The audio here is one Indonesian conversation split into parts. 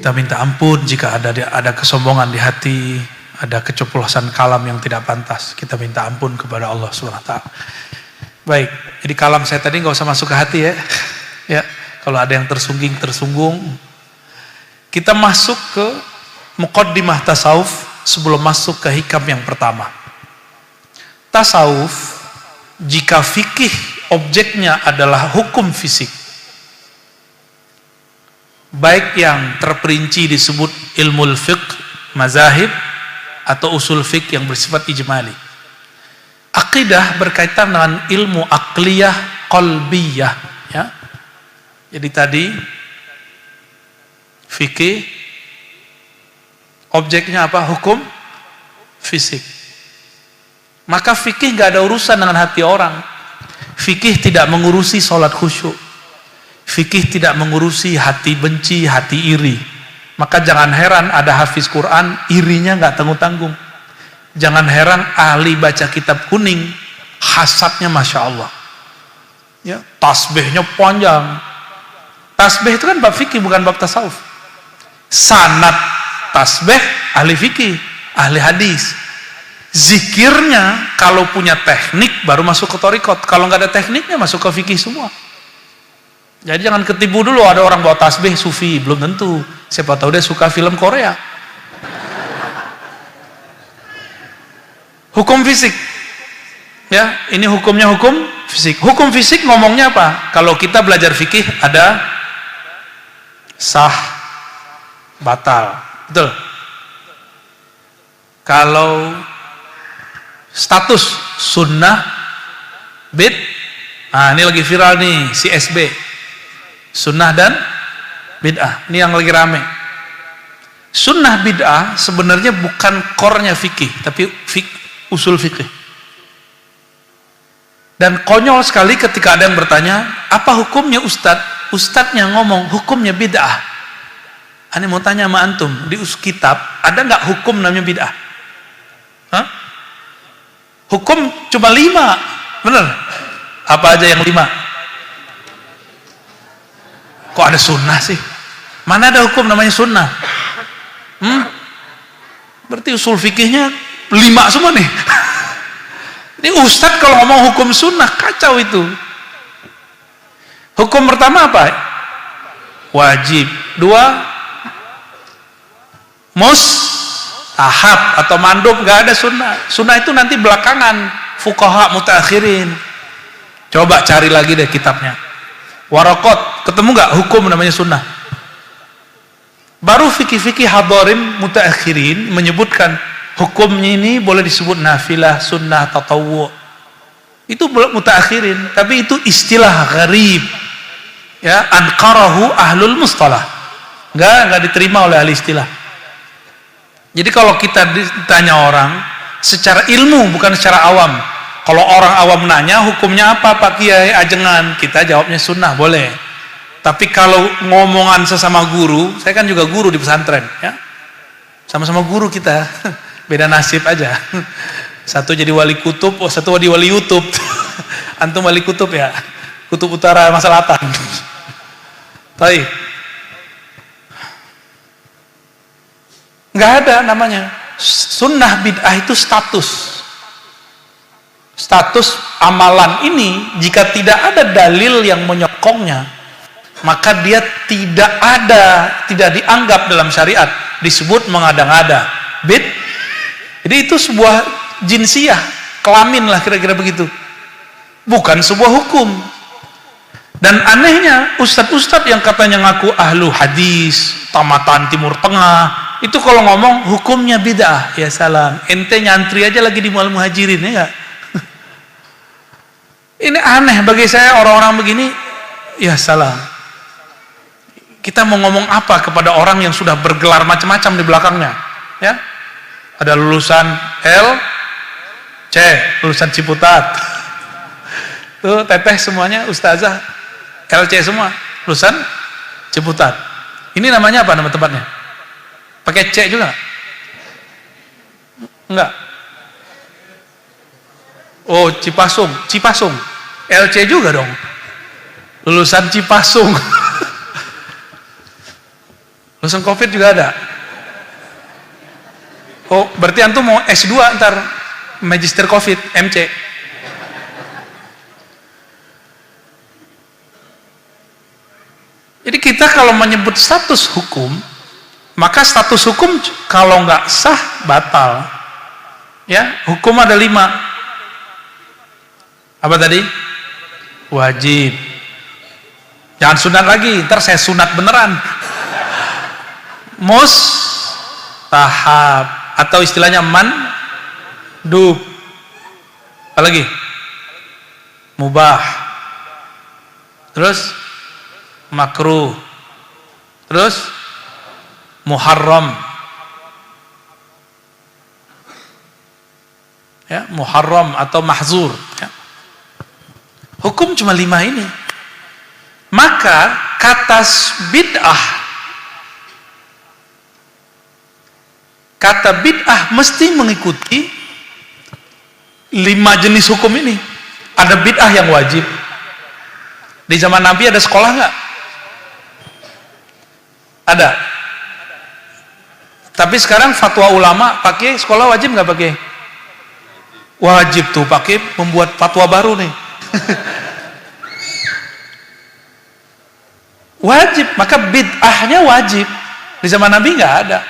Kita minta ampun jika ada kesombongan di hati, ada keceplosan kalam yang tidak pantas. Kita minta ampun kepada Allah SWT. Baik, jadi kalam saya tadi nggak usah masuk ke hati ya. Ya, kalau ada yang tersunggung, kita masuk ke muqaddimah tasawuf sebelum masuk ke hikam yang pertama. Tasawuf, jika fikih objeknya adalah hukum fisik, baik yang terperinci disebut ilmu fiqh, mazahib, atau usul fiqh yang bersifat ijmali. Akidah berkaitan dengan ilmu akliyah, qalbiyah, ya. Jadi tadi fikih objeknya apa? Hukum fisik. Maka fikih gak ada urusan dengan hati orang. Fikih tidak mengurusi sholat khusyuk. Fikih tidak mengurusi hati benci, hati iri. Maka jangan heran ada hafiz Quran, irinya gak tanggung-tanggung. Jangan heran ahli baca kitab kuning, hasadnya Masya Allah. Ya, tasbihnya panjang. Tasbih itu kan bab fikih, bukan bab tasawuf. Sanad tasbih, ahli fikih, ahli hadis. Zikirnya, kalau punya teknik, baru masuk ke thariqat. Kalau nggak ada tekniknya, masuk ke fikih semua. Jadi jangan ketipu dulu, ada orang bawa tasbih sufi, belum tentu. Siapa tahu dia suka film Korea. Hukum fisik. Ya, ini hukumnya hukum fisik. Hukum fisik ngomongnya apa? Kalau kita belajar fikih ada sah, batal. Betul. Kalau status sunnah, bid, nah ini lagi viral nih si SB. Sunnah dan bid'ah, ini yang lagi rame. Sunnah bid'ah sebenarnya bukan core-nya fikih, tapi usul fikih. Dan konyol sekali ketika ada yang bertanya, apa hukumnya Ustadz? Ustadznya ngomong hukumnya bid'ah. Ani mau tanya sama antum, di kitab ada nggak hukum namanya bid'ah? Hah? Hukum cuma 5, bener? Apa aja yang 5? Kok ada sunnah sih? Mana ada hukum namanya sunnah? Berarti usul fikihnya 5 semua nih. Ini ustadz kalau ngomong hukum sunnah, kacau itu. Hukum pertama apa? Wajib. 2, mustahab atau mandub, gak ada sunnah. Sunnah itu nanti belakangan, fuqaha mutaakhirin. Coba cari lagi deh kitabnya. Waraqat, ketemu gak hukum namanya sunnah? Baru fikih-fikih hadarin mutaakhirin menyebutkan hukumnya ini boleh disebut nafilah, sunnah, tatawwu. Itu mutaakhirin, tapi itu istilah gharib. Ya, anqarahu ahlul mustalah. Enggak diterima oleh ahli istilah. Jadi kalau kita ditanya orang secara ilmu, bukan secara awam. Kalau orang awam nanya hukumnya apa Pak Kiai ajengan, kita jawabnya sunnah, boleh. Tapi kalau ngomongan sesama guru, saya kan juga guru di pesantren, ya. Sama-sama guru kita, beda nasib aja. Satu jadi wali kutub, satu jadi wali YouTube. Antum wali kutub ya, kutub utara sama selatan. Tapi nggak ada namanya sunnah bid'ah, itu status amalan ini. Jika tidak ada dalil yang menyokongnya, maka dia tidak dianggap dalam syariat, disebut mengada-ngada. Jadi itu sebuah jinsiyah, kelamin lah kira-kira begitu, bukan sebuah hukum. Dan anehnya ustadz-ustadz yang katanya ngaku ahlu hadis, tamatan Timur Tengah, itu kalau ngomong hukumnya bid'ah, ya salam, ente nyantri aja lagi di Mual Muhajirin, ya gak? Ini aneh bagi saya orang-orang begini, ya salam. Kita mau ngomong apa kepada orang yang sudah bergelar macam-macam di belakangnya, ya? Ada lulusan LC, lulusan Ciputat, tuh teteh semuanya ustazah LC semua, lulusan Ciputat. Ini namanya apa nama tempatnya? Pakai C juga? Enggak. Oh, Cipasung, LC juga dong. Lulusan Cipasung. Lulusan COVID juga ada. Oh, berarti antum mau S2 ntar, Magister COVID, MC. Jadi kita kalau menyebut status hukum, maka status hukum kalau nggak sah batal. Ya, hukum ada 5. Apa tadi? Wajib. Jangan sunat lagi, ntar saya sunat beneran. Mustahab atau istilahnya mandub. Apa lagi? Mubah. Terus makruh. Terus muharram. Ya, muharram atau mahzur. Ya. Hukum cuma 5 ini. Maka kata bid'ah mesti mengikuti 5 jenis hukum ini. Ada bid'ah yang wajib. Di zaman Nabi ada sekolah nggak? Ada. Tapi sekarang fatwa ulama pakai sekolah wajib nggak pakai? Wajib tuh, pakai membuat fatwa baru nih. Wajib, maka bid'ahnya wajib. Di zaman Nabi nggak ada.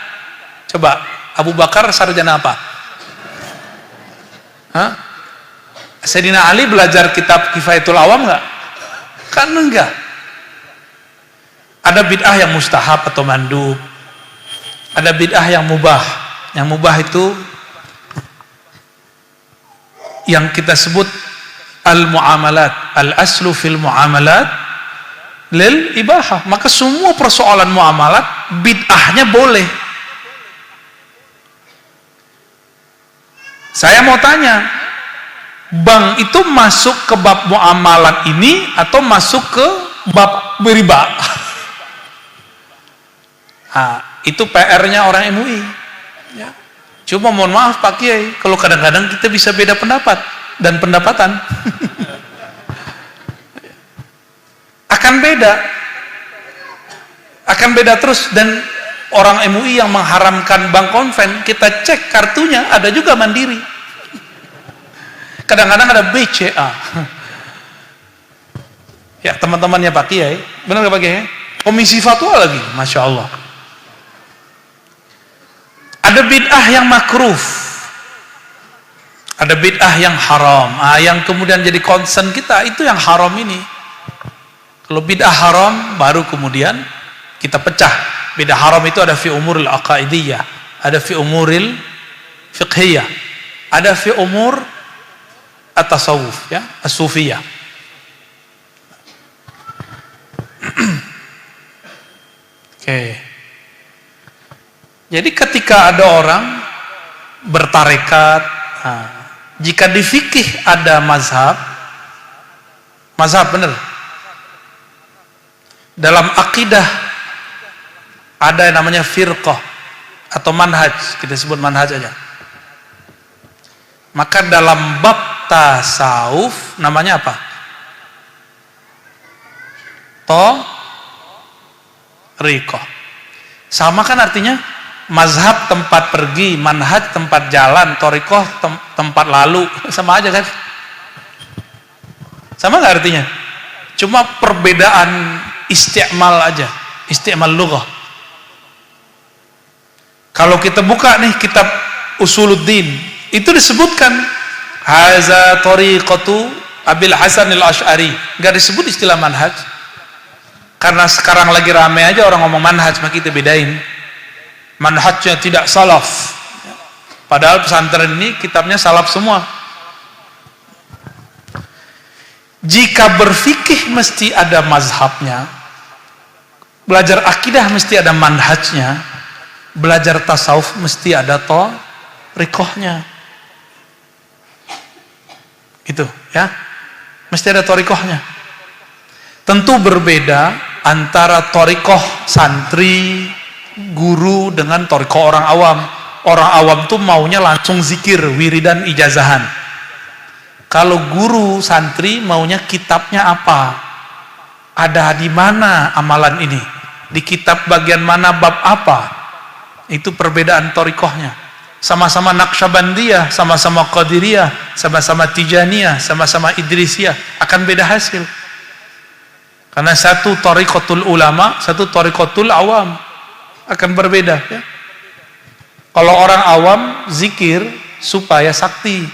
Coba Abu Bakar sarjana apa? Hah? Sayyidina Ali belajar kitab Kifayatul Awam nggak? Kan enggak. Ada bid'ah yang mustahab atau mandub. Ada bid'ah yang mubah. Yang mubah itu yang kita sebut al-muamalat, al-aslu fil muamalat lil ibahah. Maka semua persoalan muamalat bid'ahnya boleh. Saya mau tanya, bank itu masuk ke bab muamalat ini atau masuk ke bab riba? Nah, itu PR-nya orang MUI. Ya. Cuma mohon maaf Pak Kiai, kalau kadang-kadang kita bisa beda pendapat dan pendapatan. akan beda terus. Dan orang MUI yang mengharamkan bank konven, kita cek kartunya ada juga Mandiri, kadang-kadang ada BCA. Ya, teman-temannya Pak Kiai, benar gak Pak Kiai? Komisi fatwa lagi, Masya Allah. Ada bid'ah yang makruh, ada bid'ah yang haram. Yang kemudian jadi concern kita itu yang haram ini. Kalau bid'ah haram baru kemudian kita pecah. Bid'ah haram itu ada fi umuril aqaidiyah, ada fi umuril fiqhiyah, ada fi umur at-tasawuf, ya, as-sufiyah. Oke. Jadi ketika ada orang bertarekat, jika di fikih ada mazhab benar. Dalam akidah ada yang namanya firqah atau manhaj, kita sebut manhaj aja. Maka dalam bab tasawuf namanya apa? Thariqah. Sama kan artinya? Mazhab tempat pergi, manhaj tempat jalan, thariqah tempat lalu, sama aja kan? Sama nggak artinya? Cuma perbedaan isti'mal aja, isti'mal lughah. Kalau kita buka nih kitab Usuluddin, itu disebutkan haza thariqatu Abil Hasan al-Asy'ari, nggak disebut istilah manhaj. Karena sekarang lagi rame aja orang ngomong manhaj, maka kita bedain. Manhajnya tidak salaf, padahal pesantren ini kitabnya salaf semua. Jika berfikih mesti ada mazhabnya, belajar akidah mesti ada manhajnya, belajar tasawuf mesti ada thariqahnya. Gitu ya, mesti ada thariqahnya. Tentu berbeda antara thariqah santri guru dengan thariqah orang awam. Orang awam tuh maunya langsung zikir, wiridan, ijazahan. Kalau guru santri maunya kitabnya apa, ada di mana amalan ini. di kitab bagian mana, bab apa. Itu perbedaan thariqahnya. Sama-sama Naqsyabandiyah, sama-sama Qadiriyah, sama-sama Tijaniyah, sama-sama Idrisiyah, akan beda hasil. Karena satu thariqatul ulama, satu thariqatul awam, akan berbeda ya. Kalau orang awam zikir supaya sakti.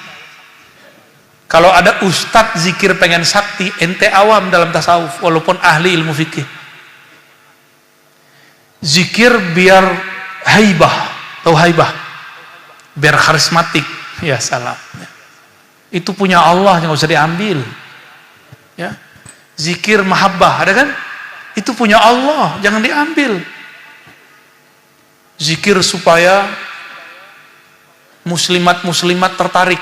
Kalau ada ustadz zikir pengen sakti, ente awam dalam tasawuf walaupun ahli ilmu fikih. Zikir biar haibah, tahu haibah? Biar karismatik. Ya salah. Itu punya Allah, yang nggak usah diambil. Ya. Zikir mahabbah, ada kan? Itu punya Allah, jangan diambil. Zikir supaya muslimat-muslimat tertarik.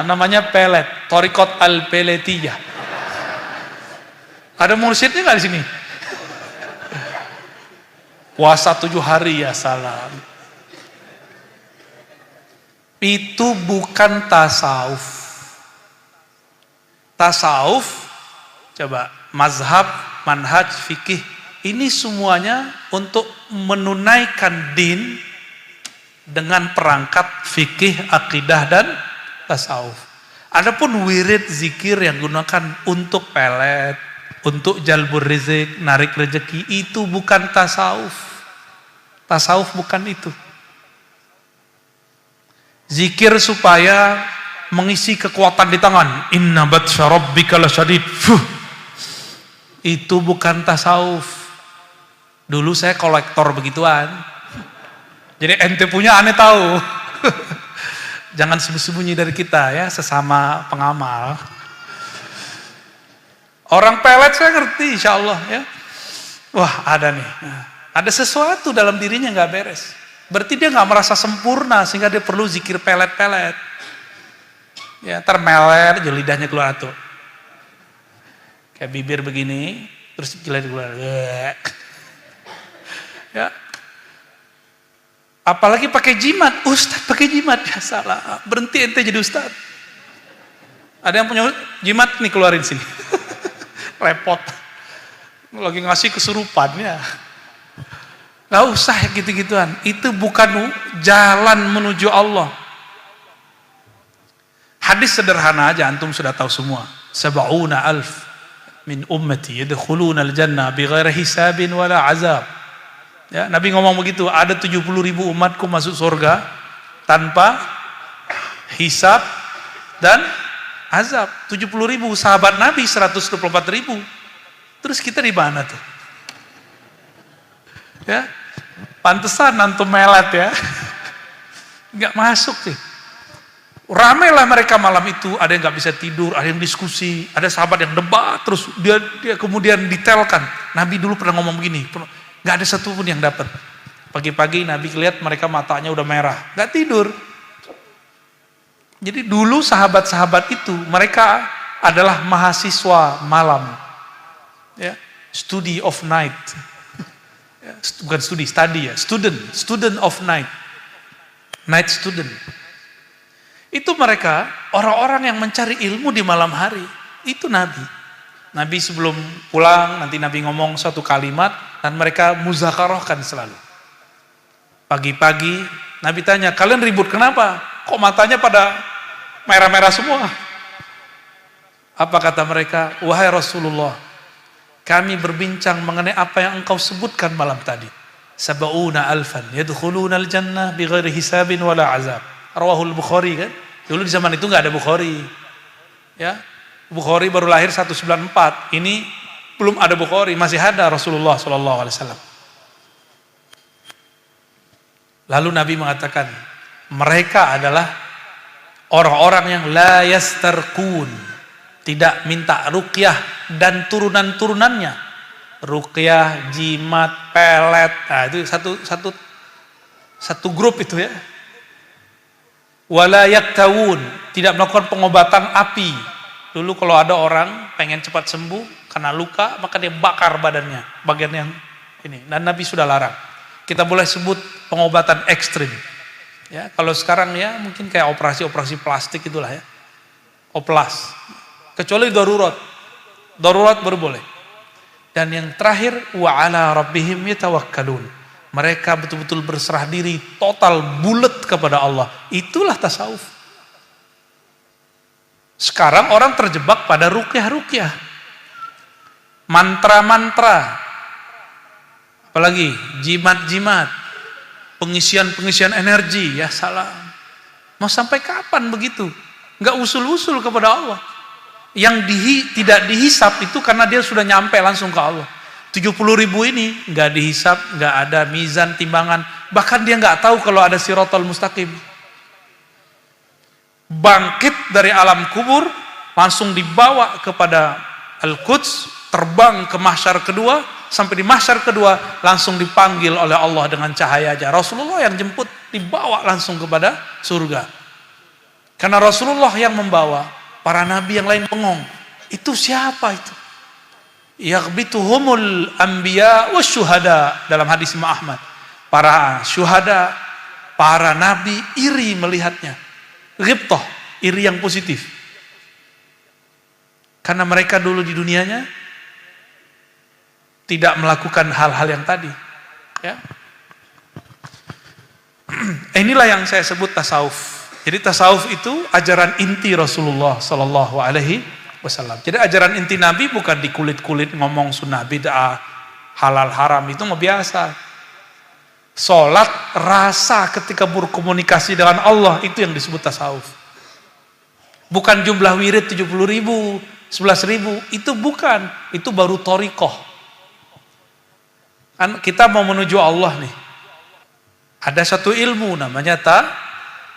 Namanya pelet, thariqat al-peletiyah. Ada mursyidnya nggak di sini? Puasa 7 hari ya salam. Itu bukan tasawuf. Tasawuf, coba mazhab, manhaj, fikih, ini semuanya untuk menunaikan din dengan perangkat fikih, akidah dan tasawuf. Adapun wirid zikir yang gunakan untuk pelet, untuk jalbur rizq, narik rezeki, itu bukan tasawuf. Tasawuf bukan itu. Zikir supaya mengisi kekuatan di tangan. Inna batsya rabbika lasyadid. Itu bukan tasawuf. Dulu saya kolektor begituan. Jadi ente punya, aneh tahu. Jangan sembunyi dari kita ya, sesama pengamal. Orang pelet saya ngerti insya Allah ya. Wah ada nih, ada sesuatu dalam dirinya nggak beres. Berarti dia nggak merasa sempurna sehingga dia perlu zikir pelet-pelet. Ya termeler, lidahnya keluar tuh. Kayak bibir begini, terus lidahnya keluar. Ya. Apalagi pakai jimat, ustadz pakai jimat, ya salah. Berhenti ente jadi ustadz. Ada yang punya jimat nih, keluarin sini. Repot. Lagi ngasih kesurupan ya. Gak usah ya gitu-gituan. Itu bukan jalan menuju Allah. Hadis sederhana aja, antum sudah tahu semua. 70.000 min ummati yadkhuluna al-jannah bighairi hisabin wala azab. Ya, Nabi ngomong begitu, ada 70.000 umatku masuk surga tanpa hisab dan azab. 70.000, sahabat Nabi 124.000. Terus kita di mana tuh? Ya, pantesan antum melet ya. Nggak masuk sih. Ramailah mereka malam itu, ada yang nggak bisa tidur, ada yang diskusi, ada sahabat yang debat, terus dia kemudian detailkan. Nabi dulu pernah ngomong begini. Gak ada satupun yang dapat. Pagi-pagi Nabi lihat mereka matanya udah merah, gak tidur. Jadi dulu sahabat-sahabat itu mereka adalah mahasiswa malam, ya, study of night, ya, bukan study ya, student of night, night student. Itu mereka orang-orang yang mencari ilmu di malam hari. Itu Nabi. Nabi sebelum pulang, nanti Nabi ngomong suatu kalimat, dan mereka muzakarahkan selalu. Pagi-pagi, Nabi tanya, kalian ribut kenapa? Kok matanya pada merah-merah semua? Apa kata mereka? Wahai Rasulullah, kami berbincang mengenai apa yang engkau sebutkan malam tadi. 70.000 yadkhuluna al-jannah bighairi hisabin wala azab. Rawahul Bukhari kan? Dulu di zaman itu nggak ada Bukhari. Ya. Bukhari baru lahir 194. Ini belum ada Bukhari, masih ada Rasulullah SAW. Lalu Nabi mengatakan, mereka adalah orang-orang yang la yastarqun, tidak minta ruqyah dan turunan-turunannya. Ruqyah, jimat, pelet, nah itu satu grup itu ya. Wala yaktawun, tidak melakukan pengobatan api. Dulu kalau ada orang pengen cepat sembuh karena luka, maka dia bakar badannya, bagian yang ini. Dan Nabi sudah larang. Kita boleh sebut pengobatan ekstrim. Ya, kalau sekarang ya mungkin kayak operasi-operasi plastik itulah ya. Oplas. Kecuali darurat. Darurat baru boleh. Dan yang terakhir, wa ala rabbihim yatawakkalun. Mereka betul-betul berserah diri, total bulat kepada Allah. Itulah tasawuf. Sekarang orang terjebak pada ruqyah-ruqyah. Mantra-mantra. Apalagi jimat-jimat. Pengisian-pengisian energi, ya salam. Mau sampai kapan begitu? Enggak usul-usul kepada Allah. Yang tidak dihisap itu karena dia sudah nyampe langsung ke Allah. 70.000 ini nggak dihisap, nggak ada mizan timbangan, bahkan dia nggak tahu kalau ada siratal mustaqim. Bangkit dari alam kubur, langsung dibawa kepada Al-Quds, terbang ke mahsyar kedua, sampai di mahsyar kedua langsung dipanggil oleh Allah dengan cahaya aja. Rasulullah yang jemput, dibawa langsung kepada surga. Karena Rasulullah yang membawa. Para nabi yang lain bengong. Itu siapa itu? Yaghbituhumul anbiya wasyuhada dalam hadis Imam Ahmad. Para syuhada, para nabi iri melihatnya. Ghibtah, iri yang positif. Karena mereka dulu di dunianya tidak melakukan hal-hal yang tadi. Ya. Inilah yang saya sebut tasawuf. Jadi tasawuf itu ajaran inti Rasulullah Sallallahu Alaihi Wasallam. Jadi ajaran inti Nabi bukan di kulit-kulit ngomong sunnah bid'ah, halal haram, itu mah biasa. Sholat rasa ketika berkomunikasi dengan Allah, itu yang disebut tasawuf. Bukan jumlah wirid 70.000, 11.000, itu bukan. Itu baru thariqah. Kan kita mau menuju Allah nih. Ada satu ilmu namanya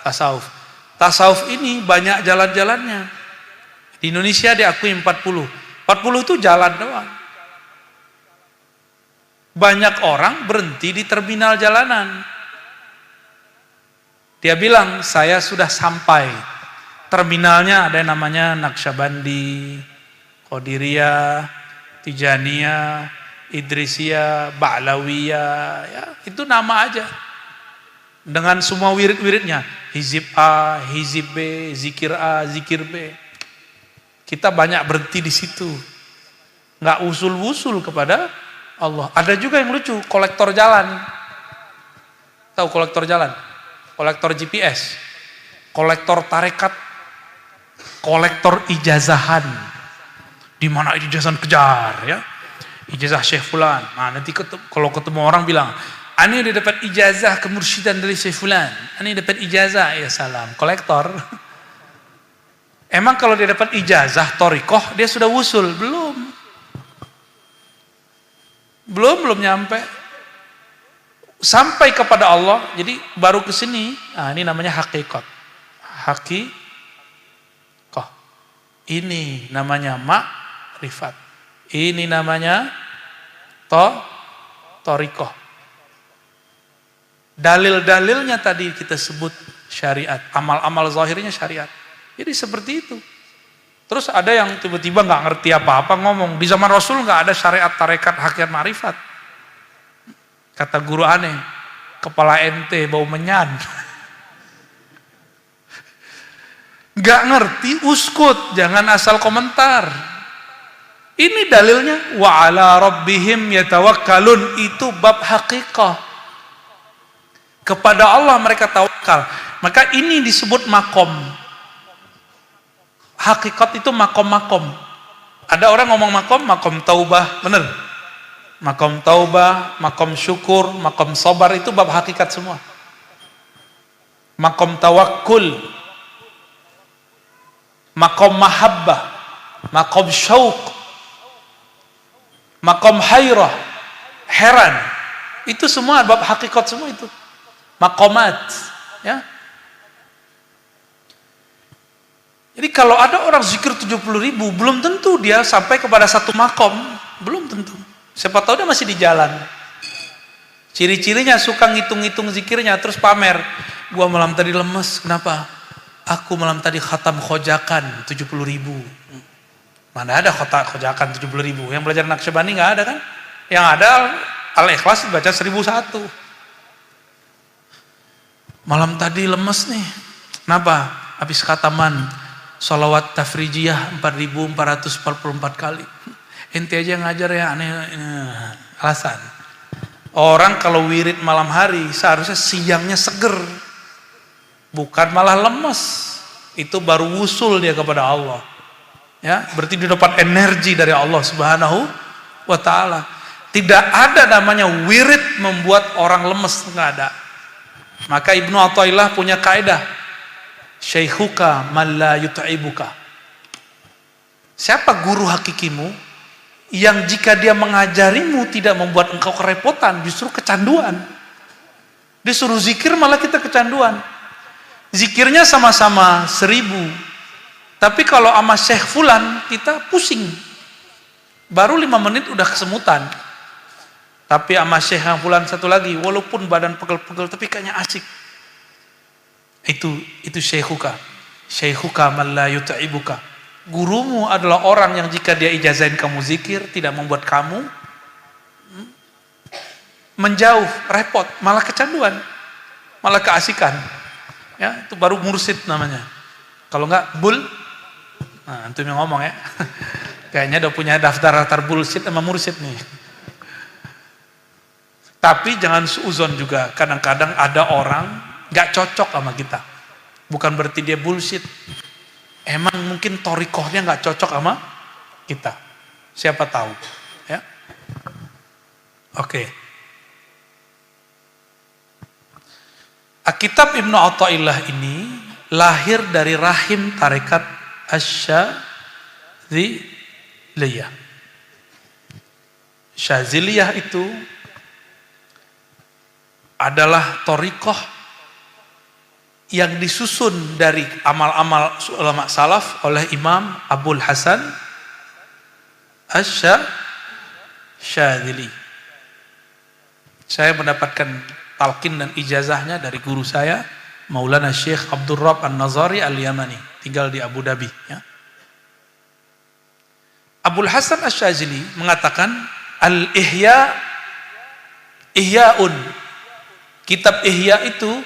tasawuf. Tasawuf ini banyak jalan-jalannya. Di Indonesia diakui 40. 40 itu jalan doang. Banyak orang berhenti di terminal jalanan. Dia bilang, saya sudah sampai. Terminalnya ada yang namanya Naqsyabandi, Qadiriyah, Tijaniyah, Idrisiyah, Ba'lawiyah, ya, itu nama aja. Dengan semua wirid-wiridnya, hizib A, hizib B, zikir A, zikir B. Kita banyak berhenti di situ. Nggak usul-usul kepada Allah. Ada juga yang lucu, kolektor jalan. Tahu kolektor jalan? Kolektor GPS, kolektor tarekat, kolektor ijazahan. Di mana ijazahan kejar, ya? Ijazah Syekh Fulan. Nah, nanti kalau ketemu orang bilang, ani udah dapat ijazah kemursyidan dari Syekh Fulan. Ani dapat ijazah, ya salam. Kolektor. Emang kalau dia dapat ijazah thariqah, dia sudah wusul? Belum. Belum nyampe. Sampai kepada Allah, jadi baru ke sini. Nah, ini namanya hakikat. Hakikah. Ini namanya ma'rifat. Ini namanya thariqah. Dalil-dalilnya tadi kita sebut syariat, amal-amal zahirnya syariat. Jadi seperti itu. Terus ada yang tiba-tiba nggak ngerti apa-apa ngomong, di zaman Rasul nggak ada syariat, tarekat, hakikat, ma'rifat. Kata guru aneh, kepala ente bau menyan. Nggak ngerti, uskut, jangan asal komentar. Ini dalilnya, wa ala rabbihim yatawakkalun, itu bab hakikah. Kepada Allah mereka tawakal. Maka ini disebut makom. Hakikat itu makom-makom. Ada orang ngomong makom taubah, benar? Makom taubah, makom syukur, makom sabar, itu bab hakikat semua. Makom tawakkul, makom mahabbah, makom syauq, makom hairah, heran. Itu semua bab hakikat semua itu. Makomat, ya. Jadi kalau ada orang zikir 70.000, belum tentu dia sampai kepada satu makom, belum tentu. Siapa tahu dia masih di jalan. Ciri-cirinya suka ngitung-ngitung zikirnya, terus pamer. Gua malam tadi lemes, kenapa? Aku malam tadi khatam khojakan 70.000. Mana ada khojakan 70.000? Yang belajar Naqsyabandi nggak ada kan? Yang ada Al-Ikhlas baca 1.001. Malam tadi lemes nih. Kenapa? Habis khataman sholawat tafrijiyah 4.444 kali. Ente aja ngajar ya aneh. Alasan. Orang kalau wirid malam hari seharusnya siangnya seger. Bukan malah lemes. Itu baru wusul dia kepada Allah. Ya, berarti dia dapat energi dari Allah Subhanahu wa taala. Tidak ada namanya wirid membuat orang lemes, enggak ada. Maka Ibnu Athaillah punya kaidah, syaikhuka man la yut'ibuka. Siapa guru hakikimu yang jika dia mengajarimu tidak membuat engkau kerepotan, justru kecanduan. Disuruh zikir malah kita kecanduan. Zikirnya sama-sama 1000, tapi kalau sama Syekh Fulan kita pusing. Baru 5 menit udah kesemutan. Tapi sama Syekh yang Fulan satu lagi, walaupun badan pegel-pegel tapi kayaknya asik. Itu syaikhuka. Syaikhuka man la yut'ibuka. Gurumu adalah orang yang jika dia ijazahin kamu zikir tidak membuat kamu menjauh, repot, malah kecanduan, malah keasikan. Ya, itu baru mursyid namanya. Kalau enggak bul, nah antum yang ngomong ya. Kayaknya udah punya daftar bullshit sama mursyid nih. Tapi jangan suuzon juga. Kadang-kadang ada orang nggak cocok sama kita. Bukan berarti dia bullshit. Emang mungkin torikohnya nggak cocok sama kita. Siapa tahu. Ya. Oke. Kitab Ibnu Athaillah ini lahir dari rahim tarekat Asy-Syadziliyah. Syadziliyah itu adalah thariqah yang disusun dari amal-amal ulama salaf oleh Imam Abul Hasan Asy-Syadzili. Saya mendapatkan talqin dan ijazahnya dari guru saya Maulana Syekh Abdul Rabb An-Nazari Al-Yamani, tinggal di Abu Dhabi ya. Abul Hasan Asy-Syadzili mengatakan Ihya'un, kitab Ihya itu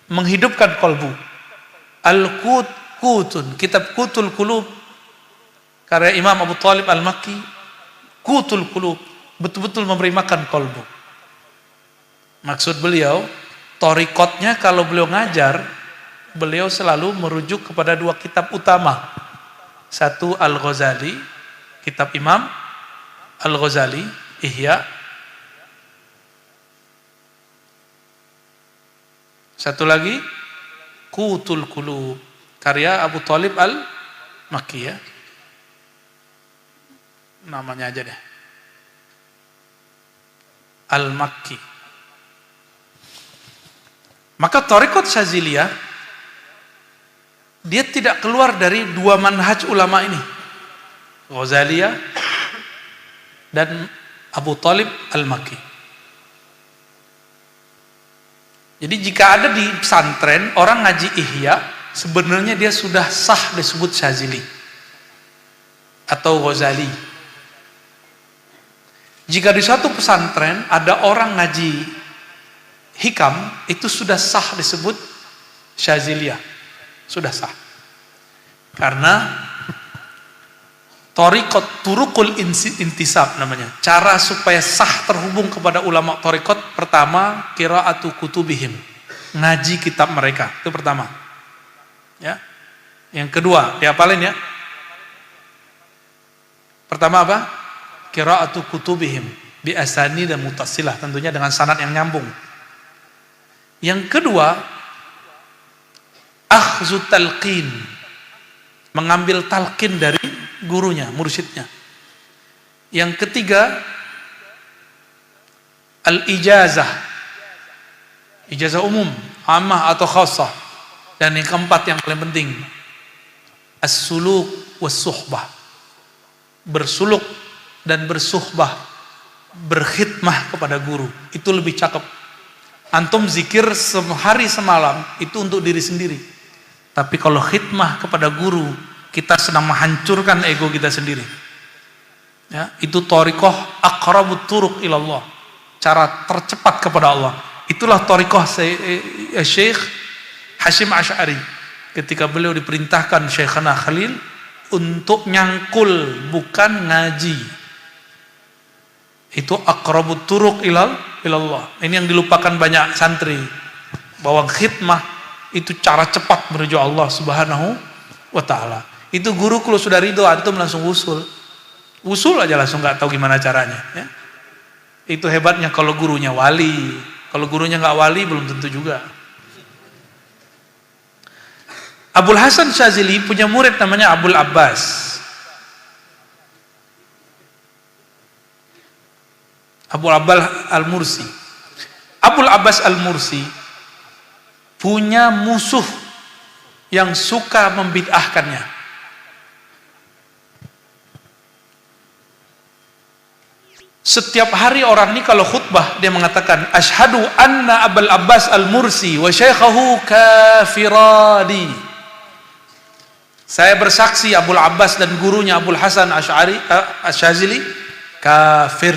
menghidupkan kolbu. Al-Qutun, kitab Qutul Qulub karya Imam Abu Thalib Al-Makki, Qutul Qulub, betul-betul memberi makan kolbu. Maksud beliau, thariqatnya kalau beliau ngajar, beliau selalu merujuk kepada 2 kitab utama. Satu Al-Ghazali, kitab Imam Al-Ghazali, Ihya. Satu lagi Qutul Qulub, karya Abu Thalib Al-Makki ya. Namanya aja deh. Al-Makki. Maka thariqat Syadziliyah dia tidak keluar dari 2 manhaj ulama ini, Ghazaliyah dan Abu Thalib Al-Makki. Jadi jika ada di pesantren orang ngaji Ihya, sebenarnya dia sudah sah disebut Syadzili atau Ghazali. Jika di suatu pesantren ada orang ngaji Hikam, itu sudah sah disebut Syadziliyah, sudah sah. Karena thariqat turuqul intisab namanya, cara supaya sah terhubung kepada ulama thariqat. Pertama, qiraatu kutubihim, ngaji kitab mereka, itu pertama ya. Yang kedua dihafalin ya. Pertama apa? Qiraatu kutubihim bi asani dan mutasilah, tentunya dengan sanad yang nyambung. Yang kedua, akhzu talqin, mengambil talqin dari gurunya, mursyidnya. Yang ketiga, al-ijazah, ijazah umum, ammah atau khassah. Dan yang keempat yang paling penting, as-suluk was-suhbah, bersuluk dan bersuhbah, berkhidmah kepada guru. Itu lebih cakep. Antum zikir sehari semalam itu untuk diri sendiri, tapi kalau khidmah kepada guru, kita sedang menghancurkan ego kita sendiri ya. Itu thariqah aqrabut turuq ilallah, cara tercepat kepada Allah. Itulah thariqah Syekh Hasyim Asy'ari ketika beliau diperintahkan Syekhana Khalil untuk nyangkul, bukan ngaji. Itu aqrabut turuq ilallah. Ini yang dilupakan banyak santri. Bahwa khidmah itu cara cepat menuju Allah Subhanahu wa ta'ala. Itu guru kalau sudah ridho, antum langsung usul. Usul aja langsung, nggak tahu gimana caranya. Ya. Itu hebatnya kalau gurunya wali. Kalau gurunya nggak wali, belum tentu juga. Abul Hasan Syazili punya murid namanya Abul Abbas. Abul Abbas Al-Mursi. Abul Abbas Al-Mursi punya musuh yang suka membid'ahkannya. Setiap hari orang ini kalau khutbah dia mengatakan asyhadu anna Abul Abbas Al-Mursi wa syaikhahu kafirani. Saya bersaksi Abul Abbas dan gurunya Abul Hasan Asy'ari kafir,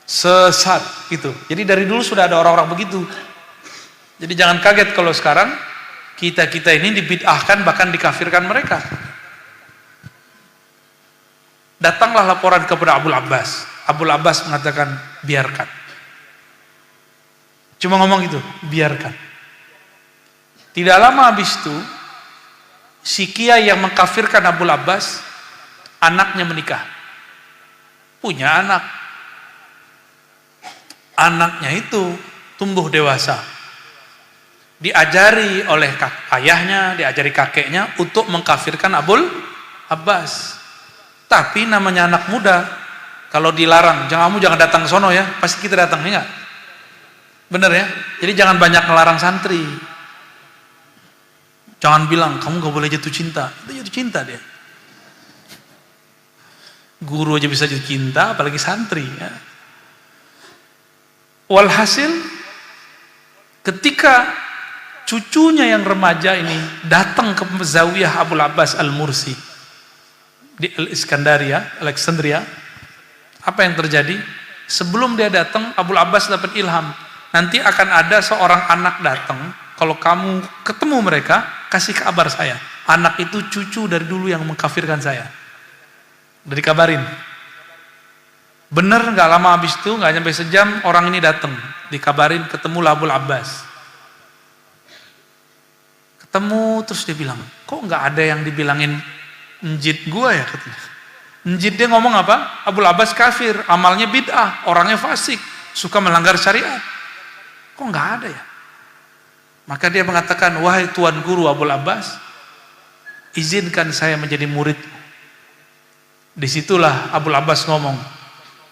sesat gitu. Jadi dari dulu sudah ada orang-orang begitu. Jadi jangan kaget kalau sekarang kita ini dibid'ahkan, bahkan dikafirkan mereka. Datanglah laporan kepada Abul Abbas. Abul Abbas mengatakan biarkan. Cuma ngomong gitu, biarkan. Tidak lama habis itu si kiai yang mengkafirkan Abul Abbas, anaknya menikah, punya anak. Anaknya itu tumbuh dewasa, diajari oleh ayahnya, diajari kakeknya untuk mengkafirkan Abul Abbas. Tapi namanya anak muda, kalau dilarang, kamu jangan datang ke sono ya, pasti kita datang, ya enggak? Bener ya? Jadi jangan banyak ngelarang santri. Jangan bilang, kamu gak boleh jatuh cinta. Itu jatuh cinta dia. Guru aja bisa jatuh cinta, apalagi santri. Ya. Walhasil, ketika cucunya yang remaja ini datang ke Zawiyah Abul Abbas Al-Mursi di Alexandria, apa yang terjadi? Sebelum dia datang, Abul Abbas dapat ilham. Nanti akan ada seorang anak datang, kalau kamu ketemu mereka, kasih kabar saya. Anak itu cucu dari dulu yang mengkafirkan saya. Udah dikabarin. Bener, nggak lama habis itu, nggak sampai sejam, orang ini datang. Dikabarin, ketemulah Abul Abbas. Ketemu, terus dia bilang, kok nggak ada yang dibilangin njid gua ya? Katanya. Njid dia ngomong apa? Abul Abbas kafir, amalnya bid'ah, orangnya fasik, suka melanggar syariat. Kok nggak ada ya? Maka dia mengatakan, wahai Tuan Guru Abul Abbas, izinkan saya menjadi murid. Disitulah Abul Abbas ngomong,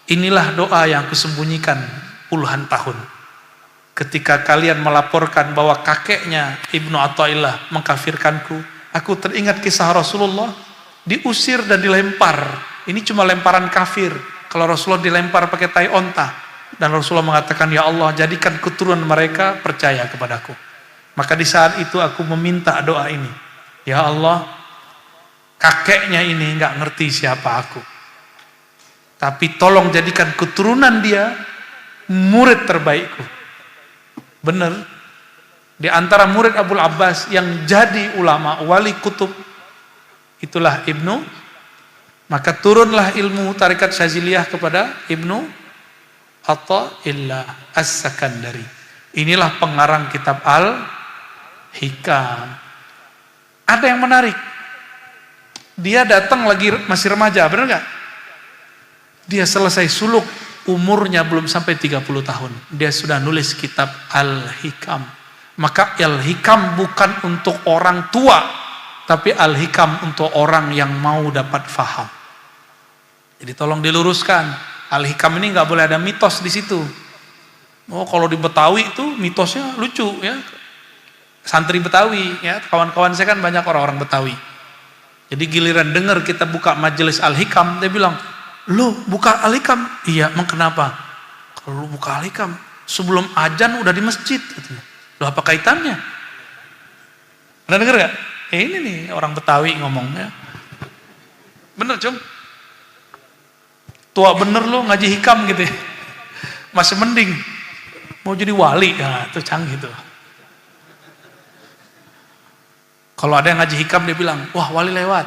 inilah doa yang kusembunyikan puluhan tahun. Ketika kalian melaporkan bahwa kakeknya Ibnu Athaillah mengkafirkanku, aku teringat kisah Rasulullah, diusir dan dilempar. Ini cuma lemparan kafir. Kalau Rasulullah dilempar pakai tai onta. Dan Rasulullah mengatakan, ya Allah, jadikan keturunan mereka percaya kepadaku. Maka di saat itu aku meminta doa ini. Ya Allah, kakeknya ini nggak ngerti siapa aku. Tapi tolong jadikan keturunan dia murid terbaikku. Benar. Di antara murid Abul Abbas yang jadi ulama, wali kutub, itulah Ibnu. Maka turunlah ilmu tarikat Syaziliyah kepada Ibnu Athaillah As-Sakandari. Inilah pengarang kitab Al-Hikam. Ada yang menarik. Dia datang lagi masih remaja, benar nggak? Dia selesai suluk, umurnya belum sampai 30 tahun. Dia sudah nulis kitab Al-Hikam. Maka Al-Hikam bukan untuk orang tua, tapi Al-Hikam untuk orang yang mau dapat faham. Jadi tolong diluruskan. Al-Hikam ini nggak boleh ada mitos di situ. Oh, kalau di Betawi itu mitosnya lucu ya. Santri Betawi ya, kawan-kawan saya kan banyak orang-orang Betawi. Jadi giliran dengar kita buka majelis Al-Hikam, dia bilang, "Lu buka Al-Hikam?" "Iya, emang kenapa?" "Kalau lu buka Al-Hikam, sebelum azan udah di masjid," katanya. "Loh, apa kaitannya?" Pernah dengar gak? Ini nih orang Betawi ngomongnya. Bener, Cung. Tua bener lo ngaji hikam gitu ya. Masih mending. Mau jadi wali, ya itu canggih tuh. Kalau ada yang ngaji hikam dia bilang, wah wali lewat.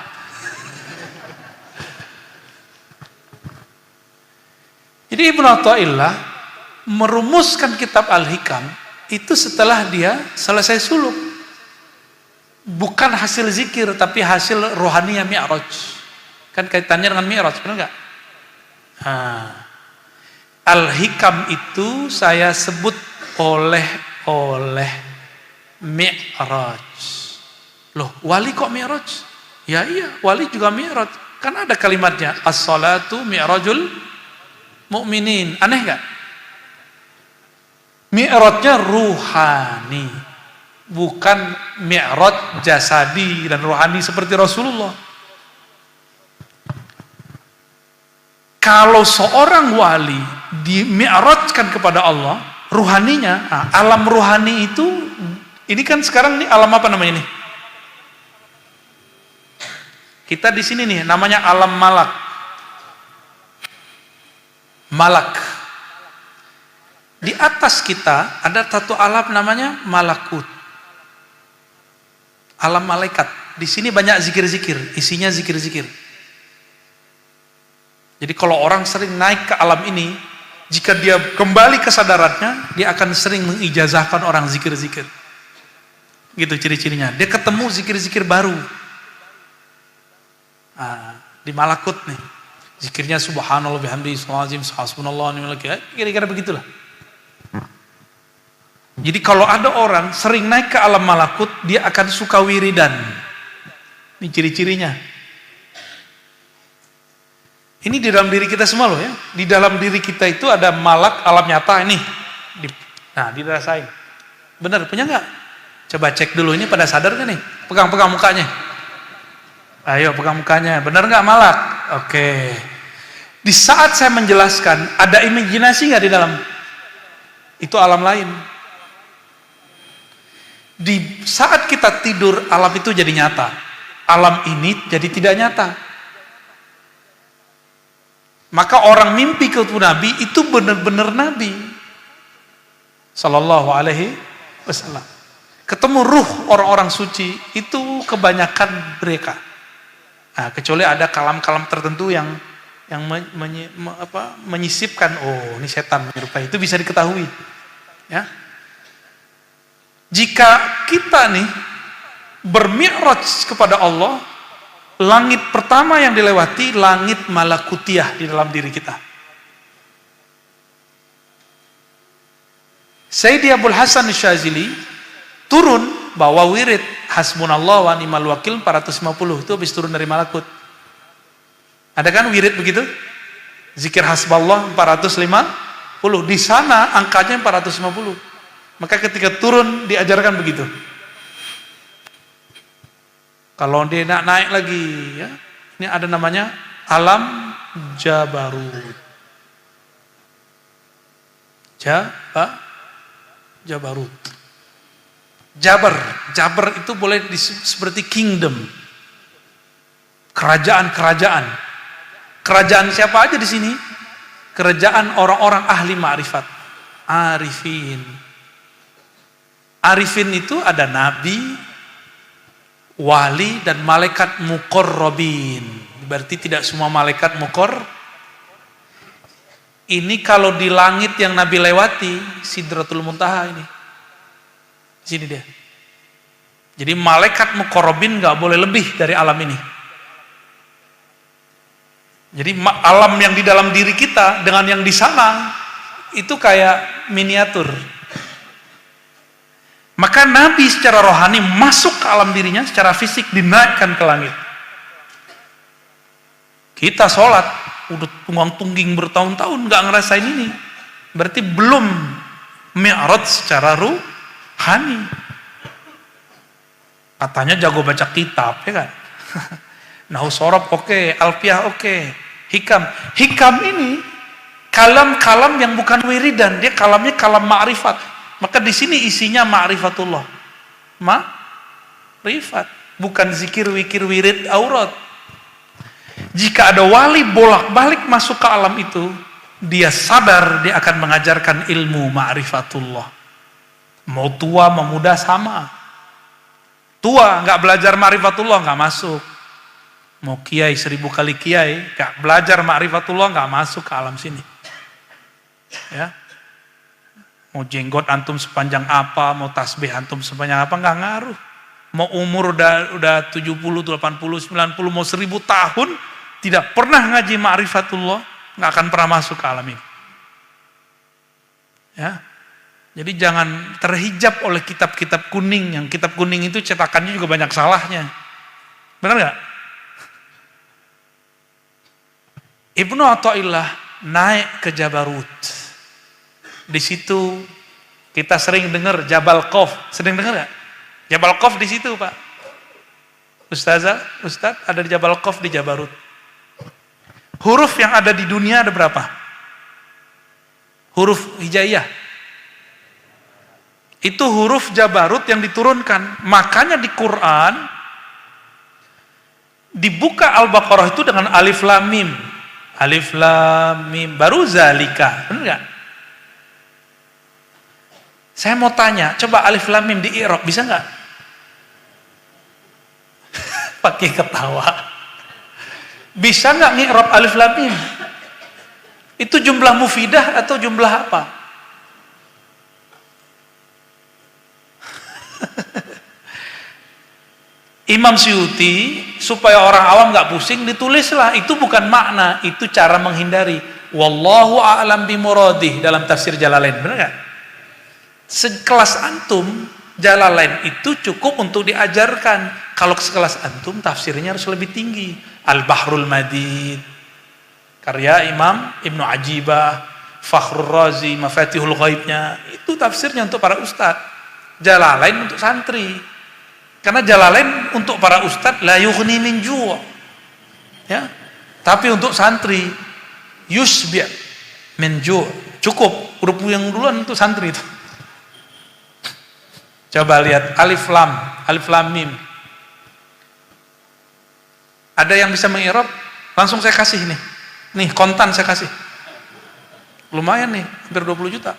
Jadi Ibnu Athaillah merumuskan kitab Al-Hikam itu setelah dia selesai suluk. Bukan hasil zikir, tapi hasil rohaniya Mi'raj. Kan kaitannya dengan Mi'raj, benar nggak? Al-Hikam itu saya sebut oleh Mi'raj. Loh, wali kok Mi'raj? Ya iya, wali juga Mi'raj. Kan ada kalimatnya, as-salatu mi'rajul mu'minin. Aneh nggak? Mi'rajnya ruhani, bukan Mi'raj jasadi dan rohani seperti Rasulullah. Kalau seorang wali di-mi'rajkan kepada Allah, ruhaninya, alam ruhani itu, ini kan sekarang nih alam apa namanya nih? Kita di sini nih namanya alam malak. Malak. Di atas kita ada satu alam namanya malakut. Alam malaikat. Di sini banyak zikir-zikir, isinya zikir-zikir. Jadi kalau orang sering naik ke alam ini, jika dia kembali kesadarannya, dia akan sering mengijazahkan orang zikir-zikir. Gitu ciri-cirinya. Dia ketemu zikir-zikir baru. Di malakut nih. Zikirnya subhanallah bihamdihi subhanallah hasbunallah wa ni'mal wakil. Kira-kira begitulah. Jadi kalau ada orang sering naik ke alam malakut, dia akan suka wiridan. Ini ciri-cirinya. Ini di dalam diri kita semua loh ya. Di dalam diri kita itu ada malak alam nyata ini. Nah, dirasain. Benar, punya nggak? Coba cek dulu, ini pada sadar nggak nih? Pegang-pegang mukanya. Ayo pegang mukanya. Benar nggak malak? Oke. Di saat saya menjelaskan, ada imajinasi nggak di dalam? Itu alam lain. Di saat kita tidur, alam itu jadi nyata. Alam ini jadi tidak nyata. Maka orang mimpi ketemu Nabi itu benar-benar Nabi Sallallahu Alaihi Wasallam. Ketemu ruh orang-orang suci itu kebanyakan mereka. Nah, kecuali ada kalam-kalam tertentu yang menyisipkan, oh ini setan menyerupai, itu bisa diketahui. Ya. Jika kita nih bermi'raj kepada Allah, langit pertama yang dilewati langit malakutiyah di dalam diri kita. Sayyidi Abdul Hasan Syazili turun bawa wirid hasbunallah wa ni'mal wakil 450, itu habis turun dari malakut. Ada kan wirid begitu? Zikir hasballah 450, di sana angkanya 450. Maka ketika turun diajarkan begitu. Kalau dia nak naik lagi ya, ini ada namanya alam Jabarut. Jabarut. Jabar itu boleh seperti kingdom. Kerajaan-kerajaan. Kerajaan siapa aja di sini? Kerajaan orang-orang ahli ma'rifat. Arifin. Arifin itu ada nabi, wali, dan malaikat muqarrabin. Berarti tidak semua malaikat Ini kalau di langit yang Nabi lewati, Sidratul Muntaha ini. Sini dia. Jadi malaikat muqarrabin nggak boleh lebih dari alam ini. Jadi alam yang di dalam diri kita dengan yang di sana itu kayak miniatur. Maka Nabi secara rohani masuk ke alam dirinya, secara fisik dinaikkan ke langit. Kita sholat, udah tunggang-tungging bertahun-tahun nggak ngerasain ini. Berarti belum mi'raj secara ruhani. Katanya jago baca kitab, ya kan? Nahu sorob oke, alfiah oke, hikam. Hikam ini kalam-kalam yang bukan wiridan, dia kalamnya kalam ma'rifat. Maka di sini isinya ma'rifatullah. Ma'rifat, bukan zikir, wikir, wirid, aurat. Jika ada wali bolak-balik masuk ke alam itu, dia sadar dia akan mengajarkan ilmu ma'rifatullah. Mau tua, mau muda sama. Tua nggak belajar ma'rifatullah nggak masuk. Mau kiai 1000 kali kiai, nggak belajar ma'rifatullah nggak masuk ke alam sini. Ya. Mau jenggot antum sepanjang apa, mau tasbih antum sepanjang apa, nggak ngaruh. Mau umur udah 70, 80, 90, mau 1000 tahun, tidak pernah ngaji ma'rifatullah, nggak akan pernah masuk ke alam ini. Ya. Jadi jangan terhijab oleh kitab-kitab kuning, yang kitab kuning itu cetakannya juga banyak salahnya. Benar nggak? Ibnu Athaillah naik ke Jabarut. Di situ kita sering dengar Jabal Qaf. Sering dengar nggak? Jabal Qaf di situ, Pak. Ustaz ada di Jabal Qaf di Jabarut. Huruf yang ada di dunia ada berapa? Huruf hijaiyah. Itu huruf Jabarut yang diturunkan. Makanya di Quran dibuka Al-Baqarah itu dengan alif lam mim. Alif lam mim baru zalika. Benar enggak? Saya mau tanya, coba alif lam mim di i'rab bisa enggak? Pakai ketawa. Bisa enggak ngi'rab alif lam mim? Itu jumlah mufidah atau jumlah apa? Imam Suyuti supaya orang awam nggak pusing ditulislah, itu bukan makna, itu cara menghindari. Wallahu a'lam bimuradih dalam tafsir Jalalain, benar nggak? Sekelas antum Jalalain itu cukup untuk diajarkan. Kalau sekelas antum tafsirnya harus lebih tinggi. Al-Bahrul Madid karya Imam Ibnu Ajibah, Fakhrur Razi, Mafatihul Ghaibnya, itu tafsirnya untuk para ustadz. Jalalain untuk santri. Karena Jalalain untuk para ustadz la yughni min ju'. Ya. Tapi untuk santri yusbi' min ju'. Cukup huruf yang duluan untuk santri itu. Coba lihat alif lam mim. Ada yang bisa mengi'rab? Langsung saya kasih nih. Nih kontan saya kasih. Lumayan nih, hampir 20 juta.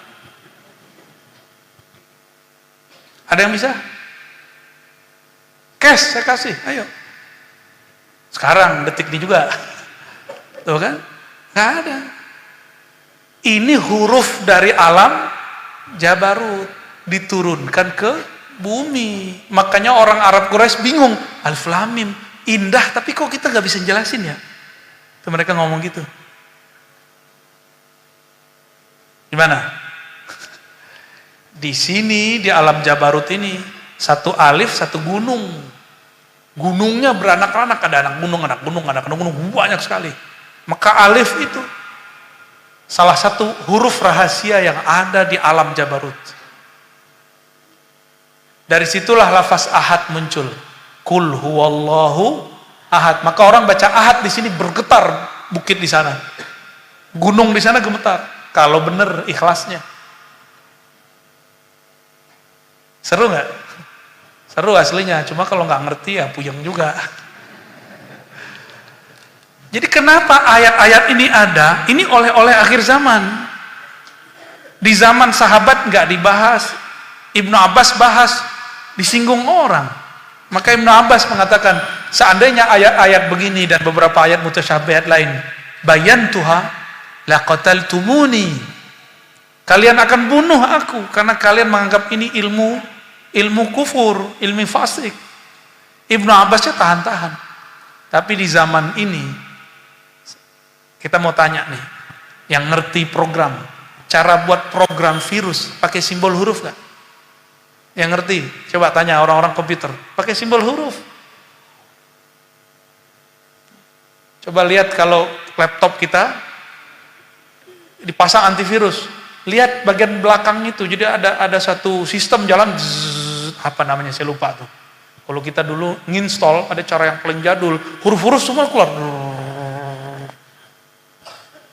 Ada yang bisa? Cash saya kasih, ayo. Sekarang detik ini juga. Tuh kan? Nggak ada. Ini huruf dari alam Jabarut diturunkan ke bumi. Makanya orang Arab Quraisy bingung. Alif lam mim indah, tapi kok kita nggak bisa jelasin ya? Itu mereka ngomong gitu. Gimana? Di sini di alam Jabarut ini satu alif satu gunung. Gunungnya beranak-anak, ada anak gunung banyak sekali. Maka alif itu salah satu huruf rahasia yang ada di alam Jabarut. Dari situlah lafaz ahad muncul. Qul huwallahu ahad. Maka orang baca ahad di sini bergetar bukit di sana. Gunung di sana gemetar. Kalau benar ikhlasnya. Seru nggak? Seru aslinya. Cuma kalau nggak ngerti ya puyeng juga. Jadi kenapa ayat-ayat ini ada? Ini oleh-oleh akhir zaman. Di zaman sahabat nggak dibahas. Ibnu Abbas bahas, disinggung orang. Maka Ibnu Abbas mengatakan, seandainya ayat-ayat begini dan beberapa ayat mutasyabihat lain, bayantuha laqataltumuni. Kalian akan bunuh aku karena kalian menganggap ini ilmu kufur, ilmu fasik. Ibnu Abbasnya tahan-tahan. Tapi di zaman ini kita mau tanya nih, yang ngerti program, cara buat program virus pakai simbol huruf gak? Yang ngerti, coba tanya orang-orang komputer, pakai simbol huruf. Coba lihat kalau laptop kita dipasang antivirus, lihat bagian belakang itu, jadi ada satu sistem jalan, apa namanya saya lupa tuh. Kalau kita dulu nginstall, ada cara yang paling jadul, huruf-huruf semua keluar.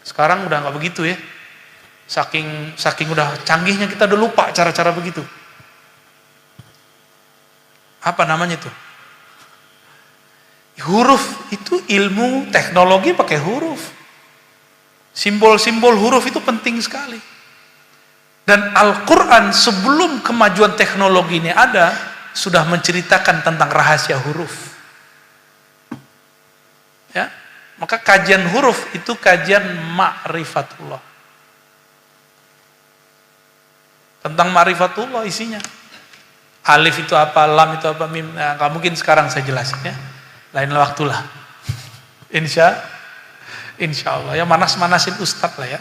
Sekarang udah nggak begitu ya. Saking udah canggihnya kita udah lupa cara-cara begitu. Apa namanya itu? Huruf itu ilmu teknologi pakai huruf. Simbol-simbol huruf itu penting sekali. Dan Al-Quran sebelum kemajuan teknologi ini ada, sudah menceritakan tentang rahasia huruf. Ya, maka kajian huruf itu kajian ma'rifatullah. tentang ma'rifatullah isinya. Alif itu apa, lam itu apa, mim. Nah, nggak mungkin sekarang saya jelasin ya. Lain waktulah. Insya Allah ya, manas-manasin ustadz lah ya.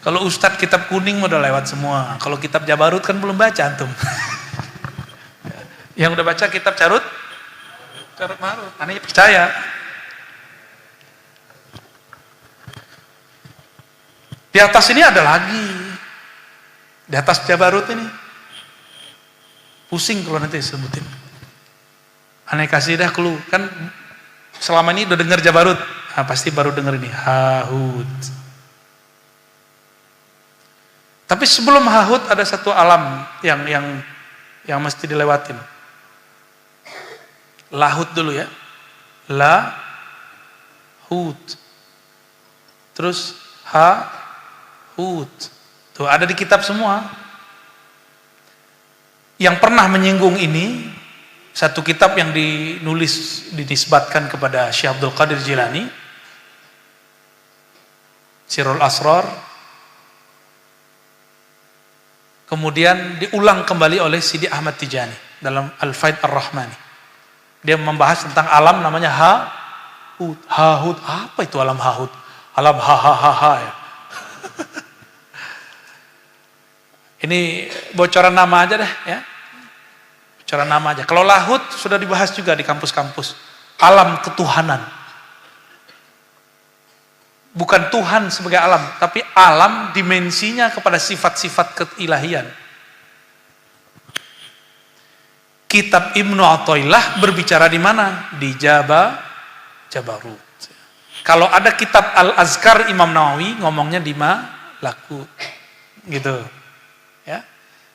Kalau ustadz kitab kuning udah lewat semua. Kalau kitab Jabarut kan belum baca antum. Yang udah baca kitab Carut Marut, aneh percaya. Di atas ini ada lagi. Di atas Jabarut ini. Pusing kalau nanti sebutin. Aneh kasih dah clue. Kan selama ini udah dengar Jabarut. Nah, pasti baru dengar ini. Hahut. Tapi sebelum Hahut ada satu alam yang mesti dilewatin. Lahut dulu ya. Hut. Terus Hut. Tuh ada di kitab semua. Yang pernah menyinggung ini satu kitab yang dinisbatkan kepada Syekh Abdul Qadir Jilani, Sirrul Asrar. Kemudian diulang kembali oleh Sidi Ahmad Tijani dalam Al-Faid Ar-Rahmani. Dia membahas tentang alam namanya Hahut. Apa itu alam Hahut? Alam ha ya. Ini bocoran nama aja deh ya. Bocoran nama aja. Kalau Lahut sudah dibahas juga di kampus-kampus. Alam ketuhanan. Bukan Tuhan sebagai alam, tapi alam dimensinya kepada sifat-sifat keilahian. Kitab Ibnu Athaillah berbicara di mana? Di Jabarut. Kalau ada kitab Al-Azkar Imam Nawawi ngomongnya di Malakut. Gitu. Ya.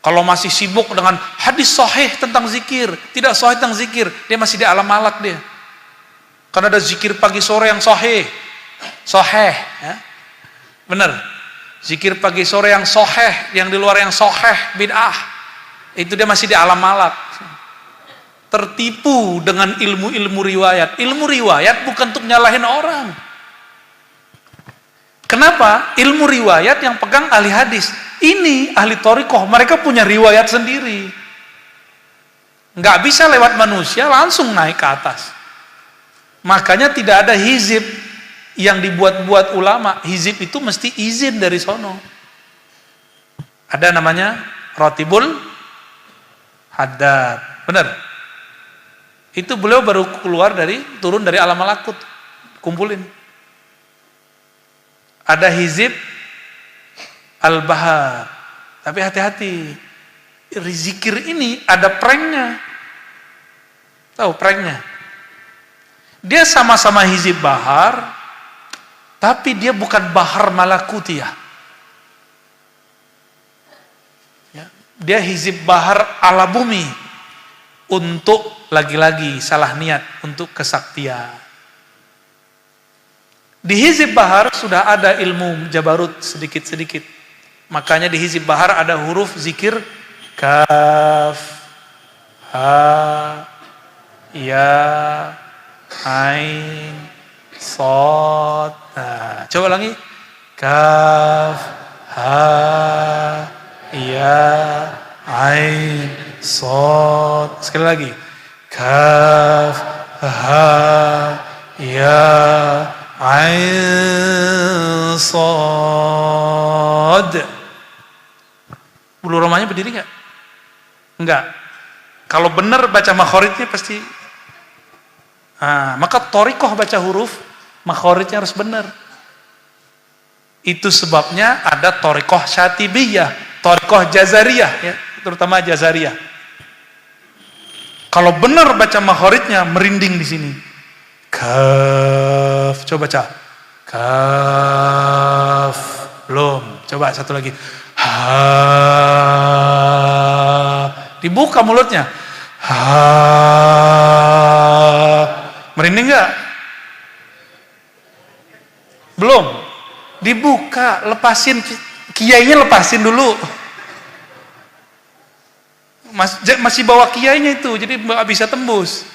Kalau masih sibuk dengan hadis sahih tentang zikir, tidak sahih tentang zikir, dia masih di alam malak dia. Karena ada zikir pagi sore yang sahih. Ya. Benar. Zikir pagi sore yang sahih, yang di luar yang sahih bid'ah. Itu dia masih di alam malak. Tertipu dengan ilmu-ilmu riwayat. Ilmu riwayat bukan untuk nyalahin orang. Kenapa? Ilmu riwayat yang pegang ahli hadis. Ini ahli thariqah, mereka punya riwayat sendiri. Nggak bisa lewat manusia langsung naik ke atas. Makanya tidak ada hizib yang dibuat-buat ulama. Hizib itu mesti izin dari sono. Ada namanya Ratibul Haddad. Benar? Itu beliau baru turun dari alam malakut. Kumpulin. Ada hizib Al-Bahar. Tapi hati-hati. Zikir ini ada pranknya. Tahu pranknya? Dia sama-sama hizib Bahar, tapi dia bukan Bahar Malakutiyah. Ya. Dia hizib Bahar ala bumi. Untuk lagi-lagi salah niat. Untuk kesaktian. Di hizib Bahar sudah ada ilmu Jabarut sedikit-sedikit. Makanya di hizib Bahar ada huruf zikir kaf, ha, ya, ain, sod. Nah, coba lagi. Kaf, ha, ya, ain, sod. Sekali lagi. Kaf, ha, ya, ain, sod. Bulu romanya berdiri nggak? Enggak. Kalau benar baca makhoritnya pasti. Nah, maka thariqah baca huruf makhoritnya harus benar. Itu sebabnya ada thariqah syatibiyah, thariqah jazariyah, ya, terutama jazariyah. Kalau benar baca makhoritnya merinding di sini. Kaf, coba baca. Kaf, belum. Coba satu lagi. Ha, dibuka mulutnya. Ha, merinding nggak? Belum. Dibuka, lepasin kiainya, lepasin dulu. Masih bawa kiainya itu, jadi nggak bisa tembus.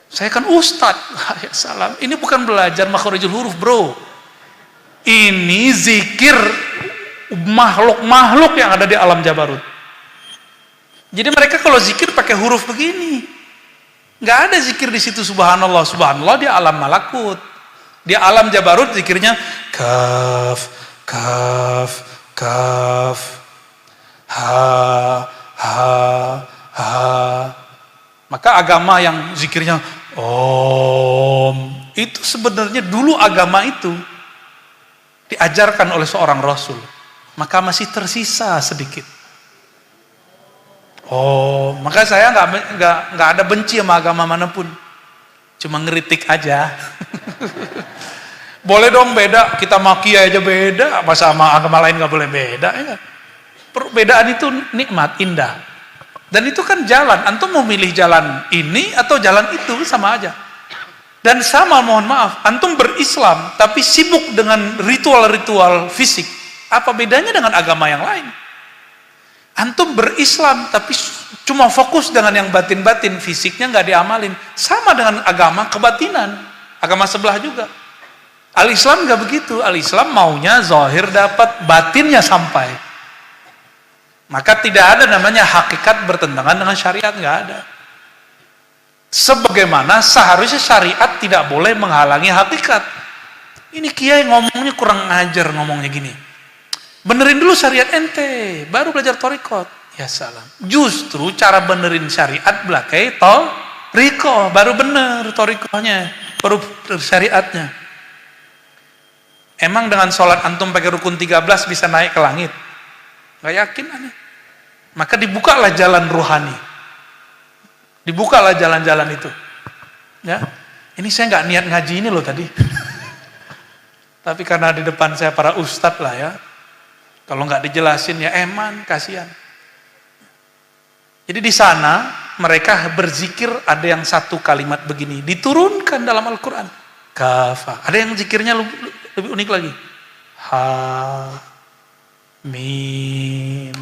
Saya kan ustadz. Ya salam. Ini bukan belajar makhorijul huruf, bro. Ini zikir makhluk-makhluk yang ada di alam Jabarut. Jadi mereka kalau zikir pakai huruf begini. Nggak ada zikir di situ subhanallah, subhanallah di alam malakut. Di alam Jabarut zikirnya kaf, kaf, kaf, ha, ha. Maka agama yang zikirnya om, itu sebenarnya dulu agama itu diajarkan oleh seorang rasul. Maka masih tersisa sedikit. Oh, maka saya nggak ada benci sama agama manapun, cuma ngeritik aja. Boleh dong beda, kita maki aja beda, masa sama agama lain nggak boleh beda ya? Perbedaan itu nikmat, indah, dan itu kan jalan. Antum mau milih jalan ini atau jalan itu sama aja. Dan sama, mohon maaf, antum berislam tapi sibuk dengan ritual-ritual fisik, apa bedanya dengan agama yang lain? Antum berislam tapi cuma fokus dengan yang batin-batin, fisiknya nggak diamalin. Sama dengan agama kebatinan, agama sebelah juga. Al-Islam nggak begitu. Al-Islam maunya zahir dapat, batinnya sampai. Maka tidak ada namanya hakikat bertentangan dengan syariat, nggak ada. Sebagaimana seharusnya syariat tidak boleh menghalangi hakikat. Ini kiai ngomongnya kurang ajar, ngomongnya gini. Benerin dulu syariat ente, baru belajar thariqat. Ya salam. Justru cara benerin syariat belakai thariqah, baru bener thariqahnya, baru syariatnya. Emang dengan sholat antum pakai rukun 13 bisa naik ke langit? Gak yakin aneh. Maka dibukalah jalan ruhani. Dibukalah jalan-jalan itu. Ya. Ini saya nggak niat ngaji ini loh tadi. Tapi karena di depan saya para ustadz lah ya. Kalau nggak dijelasin ya eman, kasihan. Jadi di sana mereka berzikir, ada yang satu kalimat begini diturunkan dalam Al-Quran. Kafa. Ada yang zikirnya lebih unik lagi. Ha, mim.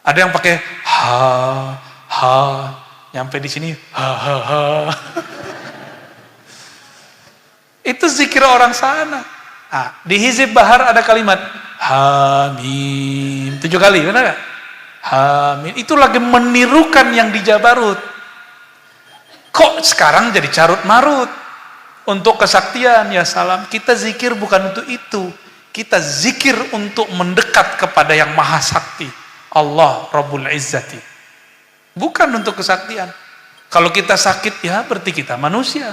Ada yang pakai ha, nyampe di sini ha. Itu zikir orang sana. Nah, di Hizib Bahar ada kalimat Hamim 7 kali, benar gak? Hamim, itu lagi menirukan yang di Jabarut. Kok sekarang jadi carut marut untuk kesaktian? Ya salam, kita zikir bukan untuk itu. Kita zikir untuk mendekat kepada yang maha sakti, Allah Rabbul Izzati, bukan untuk kesaktian. Kalau kita sakit ya berarti kita manusia.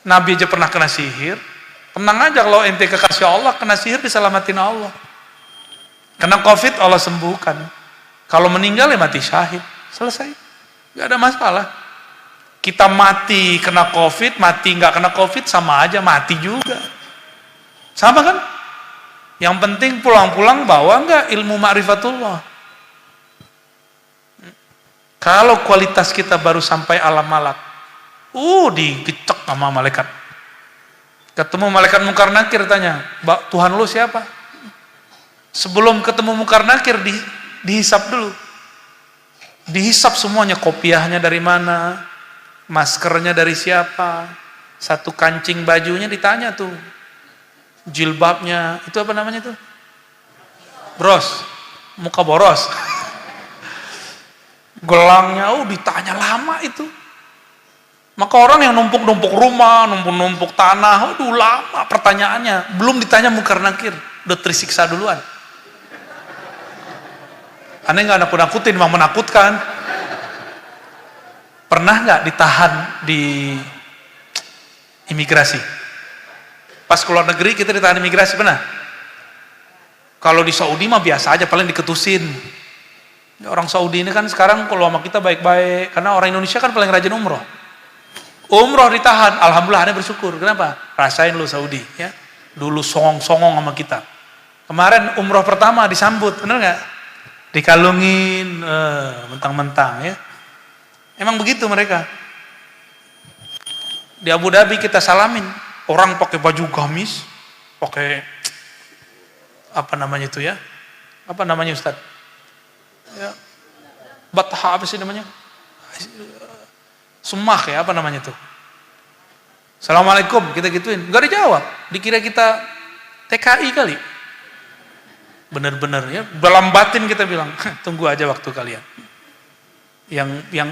Nabi aja pernah kena sihir. Tenang aja kalau ente kekasih Allah, kena sihir diselamatin Allah. Kena COVID Allah sembuhkan. Kalau meninggal ya mati syahid. Selesai. Gak ada masalah. Kita mati kena COVID, mati nggak kena COVID sama aja, mati juga. Sama kan? Yang penting pulang-pulang bawa nggak ilmu ma'rifatullah. Kalau kualitas kita baru sampai alam malak, digecek sama malaikat. Ketemu malaikat Munkar Nakir, tanya, Tuhan lu siapa? Sebelum ketemu Munkar Nakir dihisap dulu. Dihisap semuanya, kopiahnya dari mana, maskernya dari siapa, satu kancing bajunya ditanya tuh, jilbabnya, itu apa namanya tuh? Bros, muka boros. Gelangnya, ditanya lama itu. Maka orang yang numpuk-numpuk rumah, numpuk-numpuk tanah, lama pertanyaannya. Belum ditanya Munkar Nakir, udah tersiksa duluan. Aneh nggak nakut-nakutin, memang menakutkan. Pernah nggak ditahan di imigrasi? Pas keluar negeri kita ditahan imigrasi, pernah? Kalau di Saudi mah biasa aja, paling diketusin. Orang Saudi ini kan sekarang kalau sama kita baik-baik, karena orang Indonesia kan paling rajin umroh. Umroh ditahan, alhamdulillah aneh bersyukur. Kenapa? Rasain lu Saudi ya. Dulu songong-songong sama kita. Kemarin umroh pertama disambut, bener nggak? Dikalungin, mentang-mentang ya. Emang begitu mereka. Di Abu Dhabi kita salamin, orang pakai baju gamis, pakai apa namanya itu ya? Apa namanya Ustaz? Ya. Batha apa sih namanya? Sumah ya, apa namanya tuh? Assalamualaikum, kita gituin. Gak dijawab, dikira kita TKI kali. Bener-bener ya, dalam batin kita bilang, tunggu aja waktu kalian. Yang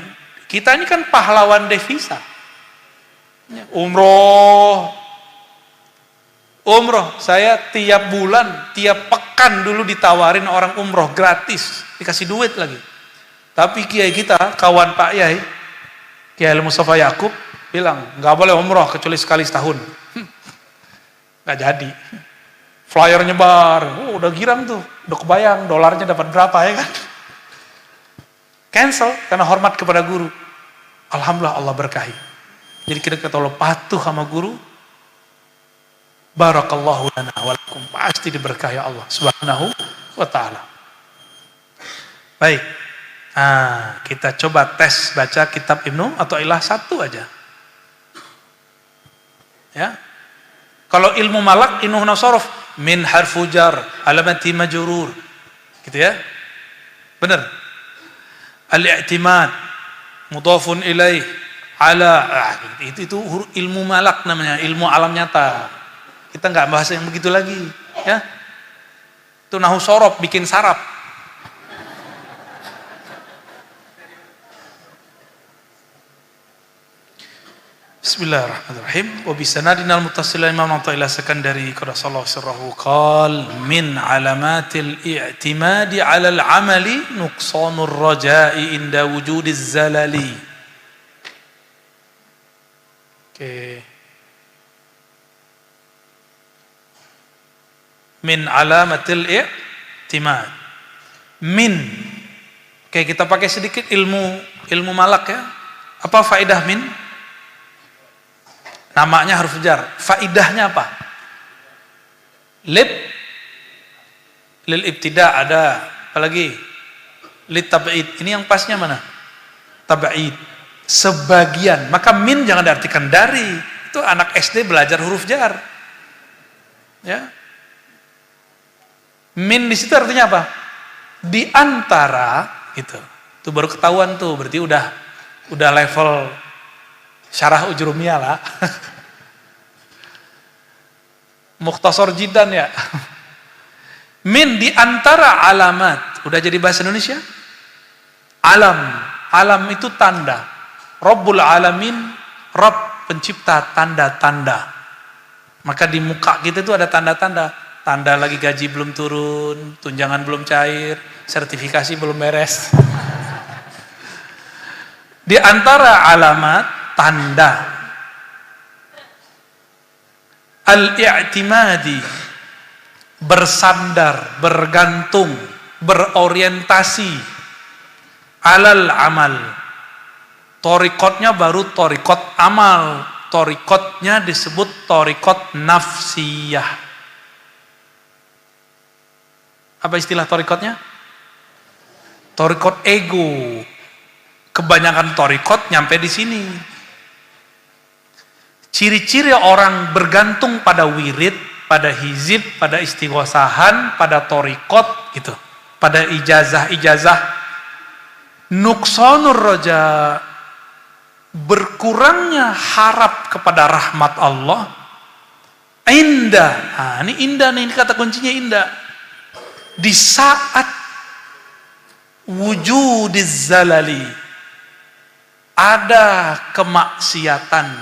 kita ini kan pahlawan devisa. Umroh, saya tiap bulan, tiap pekan dulu ditawarin orang umroh gratis, dikasih duit lagi. Tapi kiai kita, kawan Pak Yai, Kiai Mustafa Yakub, bilang, nggak boleh umroh kecuali sekali setahun. Nggak jadi. Flyer nyebar, udah girang tuh, udah kebayang dolarnya dapat berapa ya kan? Cancel karena hormat kepada guru. Alhamdulillah Allah berkahi. Jadi kita kalau patuh sama guru, barakallahu lana walakum, pasti diberkahi Allah Subhanahu wa taala. Baik. Nah, kita coba tes baca kitab Ibnu Athaillah satu aja. Ya. Kalau ilmu malak, ilmu nasaruf, min harfu jar, alamati majrur. Gitu ya. Benar. Al-i'timad, mudhafun ilaih, ala, itu ilmu malak namanya, ilmu alam nyata. Kita nggak bahas yang begitu lagi, ya. Itu nahu sorob, bikin sarap. Bismillahirrahmanirrahim. Wa bisanadina al-muttasil Imam Athaillah Sekandari qadasallahu sirrahu qal min alamatil i'timadi 'ala al-'amali nuqsanur raja'i inda wujudiz zalali. Oke. Min alamatil i'timad. Min. Oke, kita pakai sedikit ilmu malak ya. Apa faedah min? Namanya huruf jar. Faidahnya apa? Lil ibtida ada. Apalagi? Lit tab'id. Ini yang pasnya mana? Tab'id. Sebagian. Maka min jangan diartikan dari. Itu anak SD belajar huruf jar. Ya. Min di situ artinya apa? Di antara gitu. Itu baru ketahuan tuh. Berarti udah level syarah ujurumiyah lah. Mukhtasar jiddan ya. Min di antara alamat. Udah jadi bahasa Indonesia? Alam itu tanda. Rabbul alamin, Rabb pencipta tanda-tanda. Maka di muka kita itu ada tanda-tanda. Tanda lagi gaji belum turun, tunjangan belum cair, sertifikasi belum beres. Di antara alamat tanda al-i'timadi, bersandar, bergantung, berorientasi, alal amal. Torikotnya baru torikot amal, torikotnya disebut torikot nafsiyah. Apa istilah torikotnya? Torikot ego. Kebanyakan torikot nyampe di sini. Ciri-ciri orang bergantung pada wirid, pada hizib, pada istighosahan, pada torikot gitu, pada ijazah-ijazah. Nuqsanur roja, berkurangnya harap kepada rahmat Allah. Indah, ini indah nih, kata kuncinya indah. Di saat wujudiz zalali, ada kemaksiatan,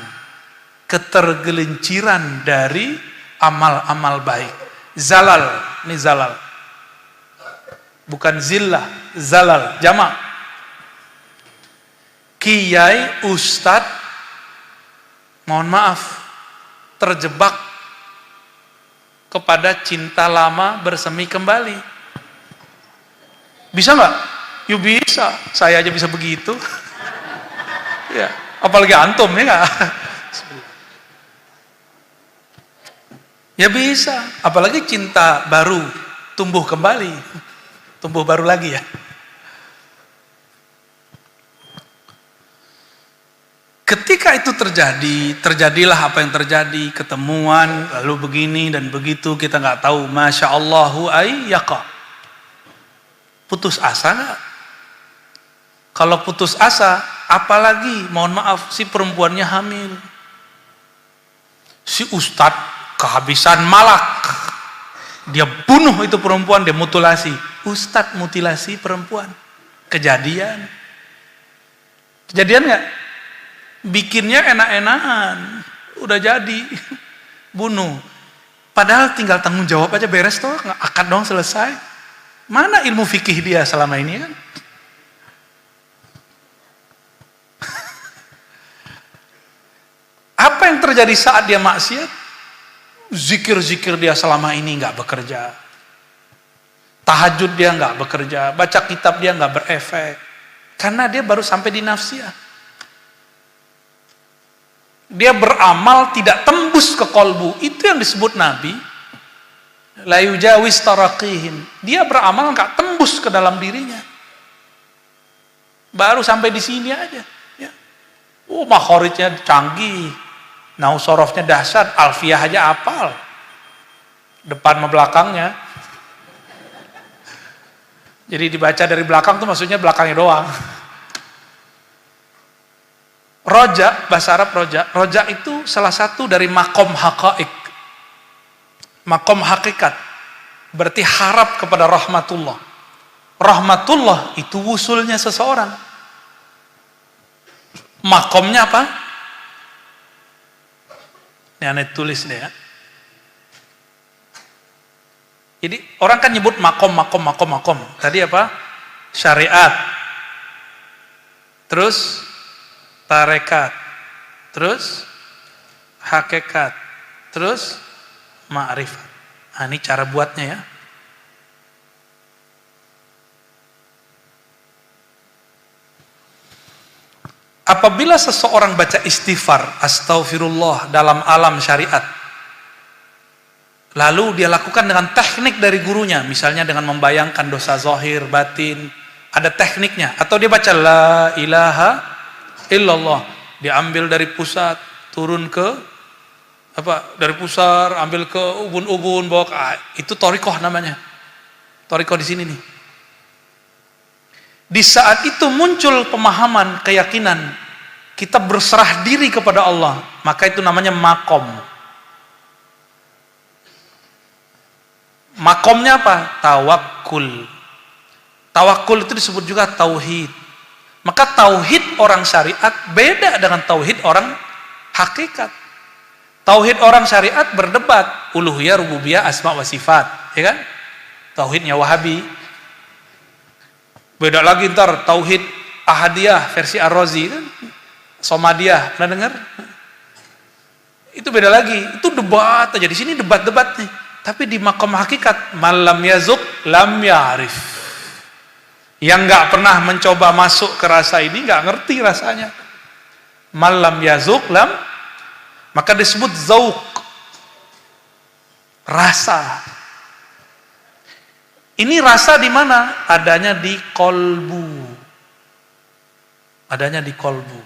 ketergelinciran dari amal-amal baik. Zalal, ini zalal. Bukan zillah, zalal, jamak. Kiai, ustad, mohon maaf, terjebak kepada cinta lama bersemi kembali. Bisa nggak? Yuk bisa, saya aja bisa begitu. Ya, apalagi antum ya nggak? Ya bisa, apalagi cinta baru tumbuh kembali, tumbuh baru lagi ya. Ketika itu terjadi, terjadilah apa yang terjadi, ketemuan, lalu begini dan begitu, kita nggak tahu. Masya Allahu ayyaqa. Putus asa nggak? Kalau putus asa, apalagi, mohon maaf, si perempuannya hamil. Si ustadz kehabisan malak. Dia bunuh itu perempuan, dia mutilasi. Ustadz mutilasi perempuan. Kejadian. Kejadian nggak? Bikinnya enak-enakan. Udah jadi. Bunuh. Padahal tinggal tanggung jawab aja beres tuh. Akad dong selesai. Mana ilmu fikih dia selama ini kan? Apa yang terjadi saat dia maksiat? Zikir-zikir dia selama ini nggak bekerja. Tahajud dia nggak bekerja. Baca kitab dia nggak berefek. Karena dia baru sampai di nafsiyah. Dia beramal tidak tembus ke kolbu. Itu yang disebut Nabi. La yujawis taraqihim. Dia beramal nggak tembus ke dalam dirinya. Baru sampai di sini aja. Ya. Makhorijnya canggih. Nausorofnya dahsyat, alfiyah aja apal. Depan sama belakangnya. Jadi dibaca dari belakang tuh maksudnya belakangnya doang. Roja, bahasa Arab roja. Roja itu salah satu dari makom haqaik. Makom hakikat. Berarti harap kepada rahmatullah. Rahmatullah itu wusulnya seseorang. Makomnya apa? Ini aneh tulis deh ya. Jadi orang kan nyebut makom. Tadi apa? Syariat. Terus tarekat. Terus hakikat. Terus ma'rifat. Nah, ini cara buatnya ya. Apabila seseorang baca istighfar, astaghfirullah dalam alam syariat, lalu dia lakukan dengan teknik dari gurunya, misalnya dengan membayangkan dosa zahir, batin, ada tekniknya, atau dia baca la ilaha illallah, diambil dari pusat, turun ke dari pusar, ambil ke ubun-ubun, bawa ke, itu thariqah namanya. Thariqah di sini nih. Di saat itu muncul pemahaman, keyakinan, kita berserah diri kepada Allah, maka itu namanya makom. Makomnya apa? Tawakkul. Tawakkul itu disebut juga tauhid. Maka tauhid orang syariat beda dengan tauhid orang hakikat. Tauhid orang syariat berdebat, uluhiyah, rububiyah, asma wa sifat, ya kan? Tauhidnya Wahabi. Beda lagi ntar tauhid ahadiyah versi Ar-Razi kan, Somadiyah, pernah dengar? Itu beda lagi, itu debat aja. Di sini debat-debat nih. Tapi di makom hakikat, malam yazuk lam ya'rif. Yang nggak pernah mencoba masuk ke rasa ini nggak ngerti rasanya. Malam yazuk lam, maka disebut zauk, rasa. Ini rasa di mana? Adanya di kolbu. Adanya di kolbu.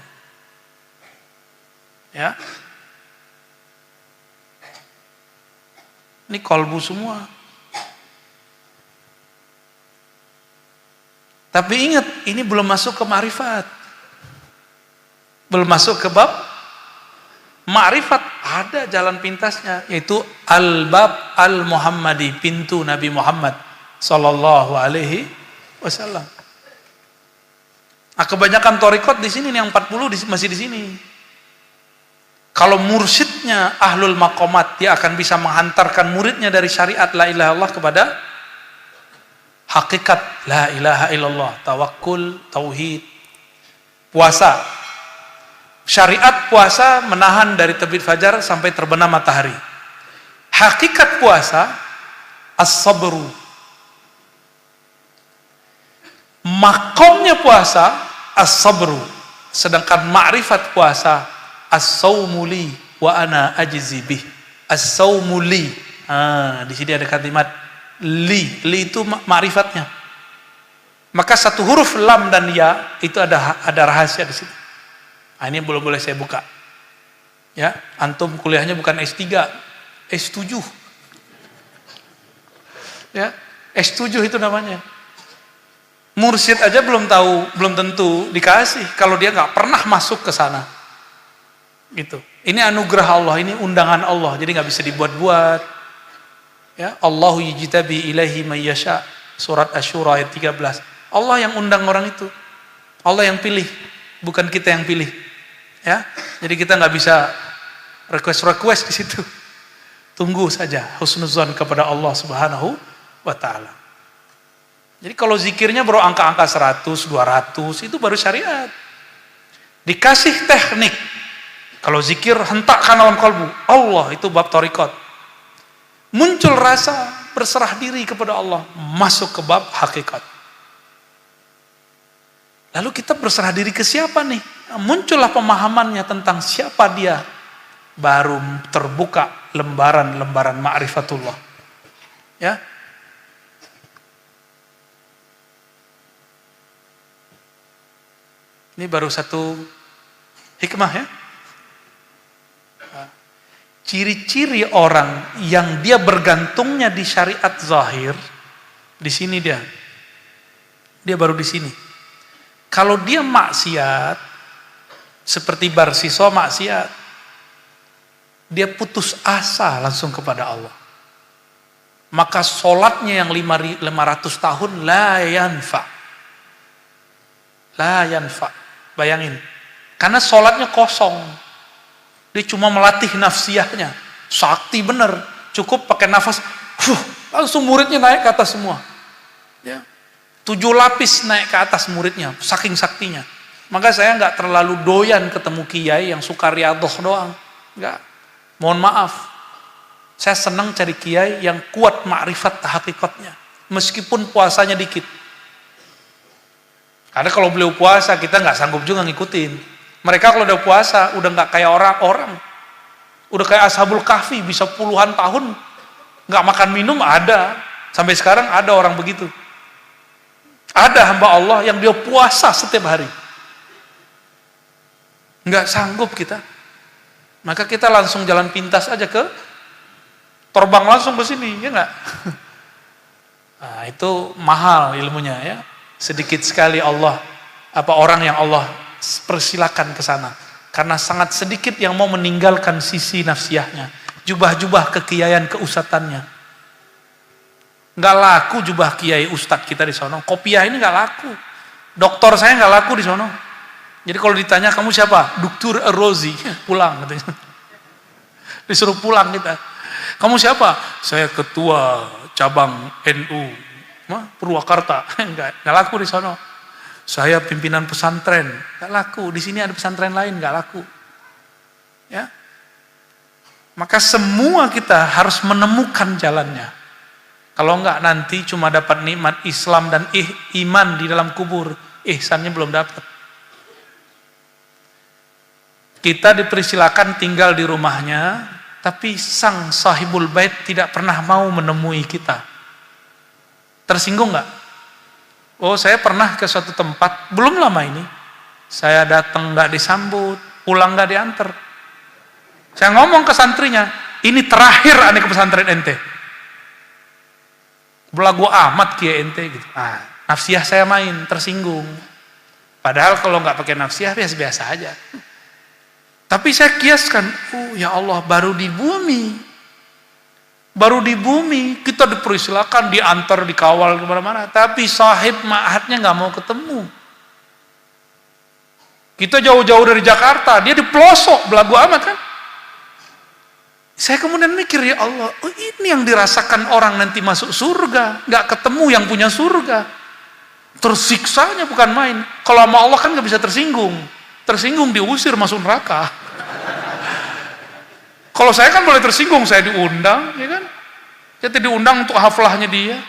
Ya. Ini kolbu semua. Tapi ingat, ini belum masuk ke ma'rifat. Belum masuk ke bab ma'rifat. Ada jalan pintasnya, yaitu al-bab al-Muhammadi, pintu Nabi Muhammad Sallallahu alaihi wasallam. Nah, kebanyakan thariqat di sini nih, yang 40 masih di sini. Kalau mursyidnya ahlul maqamat, dia akan bisa menghantarkan muridnya dari syariat la ilaha illallah kepada hakikat la ilaha illallah, tawakkul, tauhid. Puasa. Syariat puasa menahan dari terbit fajar sampai terbenam matahari. Hakikat puasa as-sabru. Makomnya puasa as-sabru, sedangkan ma'rifat puasa as-saumuli wa ana ajzi bih. As-saumuli. Di sini ada kalimat li. Li itu ma'rifatnya. Maka satu huruf lam dan ya itu ada rahasia di sini. Nah, ini belum boleh saya buka. Ya, antum kuliahnya bukan S3, S7. Ya, S7 itu namanya. Mursyid aja belum tahu, belum tentu dikasih kalau dia nggak pernah masuk ke sana. Gitu. Ini anugerah Allah, ini undangan Allah, jadi nggak bisa dibuat-buat. Ya, Allahu yajtabi ilaihi may yasha. Surat Asy-Syura ayat 13. Allah yang undang orang itu. Allah yang pilih, bukan kita yang pilih. Ya. Jadi kita nggak bisa request di situ. Tunggu saja husnuzan kepada Allah Subhanahu wa taala. Jadi kalau zikirnya baru angka-angka 100, 200 itu baru syariat. Dikasih teknik. Kalau zikir hentakkan dalam kalbu. Allah itu bab thariqat. Muncul rasa berserah diri kepada Allah, masuk ke bab hakikat. Lalu kita berserah diri ke siapa nih? Muncullah pemahamannya tentang siapa dia. Baru terbuka lembaran-lembaran ma'rifatullah. Ya. Ini baru satu hikmah ya. Ciri-ciri orang yang dia bergantungnya di syariat zahir, di sini dia. Dia baru di sini. Kalau dia maksiat, seperti Barsiswa maksiat, dia putus asa langsung kepada Allah. Maka sholatnya yang 500 tahun la yanfa. La yanfa. Bayangin. Karena sholatnya kosong. Dia cuma melatih nafsiyahnya. Sakti bener. Cukup pakai nafas. Langsung muridnya naik ke atas semua. Ya. 7 lapis naik ke atas muridnya. Saking saktinya. Maka saya nggak terlalu doyan ketemu kiai yang suka riadoh doang. Nggak. Mohon maaf. Saya senang cari kiai yang kuat ma'rifat hakikatnya. Meskipun puasanya dikit. Karena kalau beliau puasa kita nggak sanggup juga ngikutin. Mereka kalau udah puasa udah nggak kayak orang-orang. Udah kayak Ashabul Kahfi bisa puluhan tahun nggak makan minum ada. Sampai sekarang ada orang begitu. Ada hamba Allah yang dia puasa setiap hari. Nggak sanggup kita. Maka kita langsung jalan pintas aja terbang langsung ke sini, ya nggak? Nah, itu mahal ilmunya ya. Sedikit sekali orang yang Allah persilakan ke sana. Karena sangat sedikit yang mau meninggalkan sisi nafsiyahnya. Jubah-jubah kekiaian, keustatannya. Nggak laku jubah kiai ustadz kita di sono. Kopiah ini nggak laku. Doktor saya nggak laku di sono. Jadi kalau ditanya kamu siapa? Dr. Rozi. Pulang katanya. Disuruh pulang kita. Kamu siapa? Saya ketua cabang NU. Purwakarta. Nggak laku di sono. Saya pimpinan pesantren, nggak laku. Di sini ada pesantren lain, nggak laku. Ya, maka semua kita harus menemukan jalannya. Kalau nggak nanti cuma dapat nikmat Islam dan iman di dalam kubur, ihsannya belum dapat. Kita dipersilakan tinggal di rumahnya, tapi sang sahibul bait tidak pernah mau menemui kita. Tersinggung nggak? Oh, saya pernah ke suatu tempat, belum lama ini. Saya datang nggak disambut, pulang nggak diantar. Saya ngomong ke santrinya, ini terakhir aneh ke pesantren ente. Belagu amat kiai ente gitu. Nah, nafsiyah saya main, tersinggung. Padahal kalau nggak pakai nafsiyah biasa-biasa aja. Tapi saya kiaskan, ya Allah, baru di bumi. Baru di bumi kita dipersilakan diantar dikawal kemana-mana, tapi sahib ma'hadnya nggak mau ketemu. Kita jauh-jauh dari Jakarta, dia di pelosok belagu amat kan. Saya kemudian mikir, ya Allah, ini yang dirasakan orang nanti masuk surga, nggak ketemu yang punya surga. Tersiksanya bukan main. Kalau sama Allah kan nggak bisa tersinggung diusir masuk neraka. Kalau saya kan boleh tersinggung, saya diundang, ya kan? Kita diundang untuk haflahnya dia.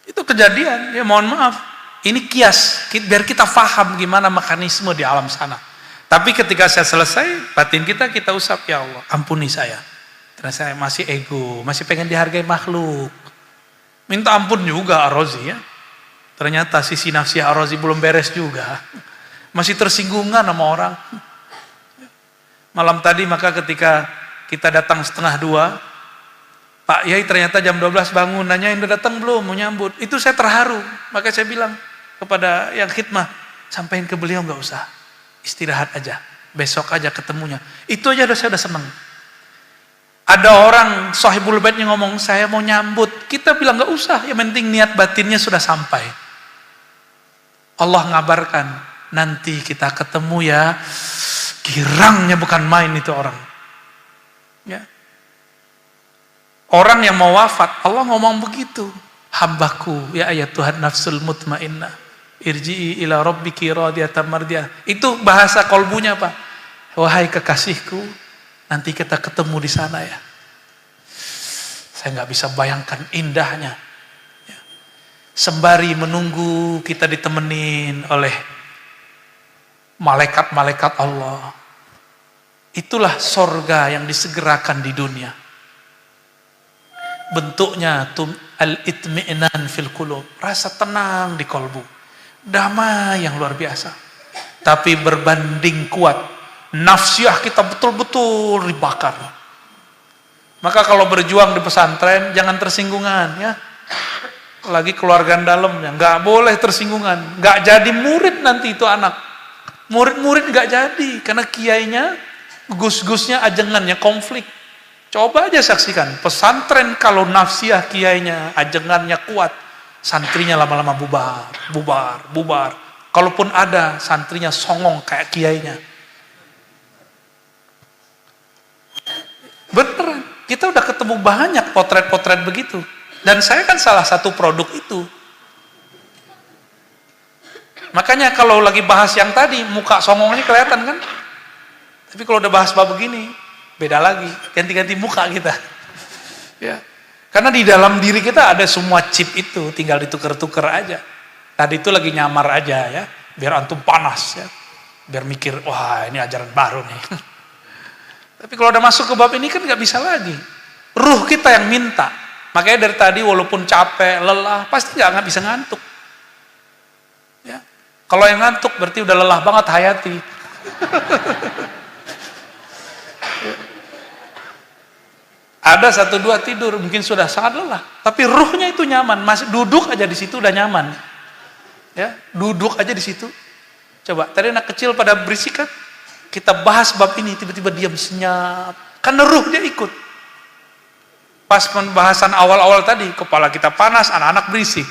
Itu kejadian, ya mohon maaf. Ini kias, biar kita paham gimana mekanisme di alam sana. Tapi ketika saya selesai, batin kita usap, ya Allah, ampuni saya. Karena saya masih ego, masih pengen dihargai makhluk. Minta ampun juga Ar-Razi ya. Ternyata sisi nafsi Ar-Razi belum beres juga. Masih tersinggungan sama orang. Malam tadi maka ketika kita datang 1:30, Pak Yai ternyata jam 12 bangun, nanyain udah datang belum, mau nyambut. Itu saya terharu, maka saya bilang kepada yang khidmah, sampaikan ke beliau nggak usah, istirahat aja, besok aja ketemunya. Itu aja saya udah seneng. Ada orang sahibul baitnya ngomong, saya mau nyambut. Kita bilang nggak usah, yang penting niat batinnya sudah sampai. Allah ngabarkan, nanti kita ketemu ya. Girangnya bukan main itu orang. Ya. Orang yang mau wafat, Allah ngomong begitu. Hambaku, ya ayat Tuhan nafsul mutmainnah. Irji'i ila rabbiki radiyatan mardiyah. Itu bahasa kolbunya, Pak. Wahai kekasihku, nanti kita ketemu di sana ya. Saya nggak bisa bayangkan indahnya. Ya. Sembari menunggu kita ditemenin oleh malaikat-malaikat Allah. Itulah sorga yang disegerakan di dunia. Bentuknya al-itmi'nan fil qulub, rasa tenang di kolbu, damai yang luar biasa. Tapi berbanding kuat, nafsiyah kita betul-betul dibakar. Maka kalau berjuang di pesantren jangan tersinggungan ya. Lagi keluarga dalamnya nggak boleh tersinggungan, nggak jadi murid nanti itu anak. Murid-murid nggak jadi karena kiainya, gus-gusnya, ajengannya konflik. Coba aja saksikan, pesantren kalau nafsiyah kiainya, ajengannya kuat, santrinya lama-lama bubar. Kalaupun ada, santrinya songong kayak kiainya. Beneran, kita udah ketemu banyak potret-potret begitu. Dan saya kan salah satu produk itu. Makanya kalau lagi bahas yang tadi, muka songongnya kelihatan kan? Tapi kalau udah bahas bab begini, beda lagi, ganti-ganti muka kita. Ya. Karena di dalam diri kita ada semua chip itu, tinggal ditukar-tukar aja. Tadi itu lagi nyamar aja ya, biar antum panas ya. Biar mikir, wah ini ajaran baru nih. Tapi kalau udah masuk ke bab ini kan nggak bisa lagi. Ruh kita yang minta. Makanya dari tadi walaupun capek, lelah, pasti nggak bisa ngantuk. Ya. Kalau yang ngantuk berarti udah lelah banget hayati. Ada 1-2 tidur, mungkin sudah sangat lelah, tapi ruhnya itu nyaman, masih duduk aja di situ udah nyaman. Ya, duduk aja di situ. Coba, tadi anak kecil pada berisik kan? Kita bahas bab ini, tiba-tiba diam senyap. Karena ruh dia ikut. Pas pembahasan awal-awal tadi, kepala kita panas, anak-anak berisik.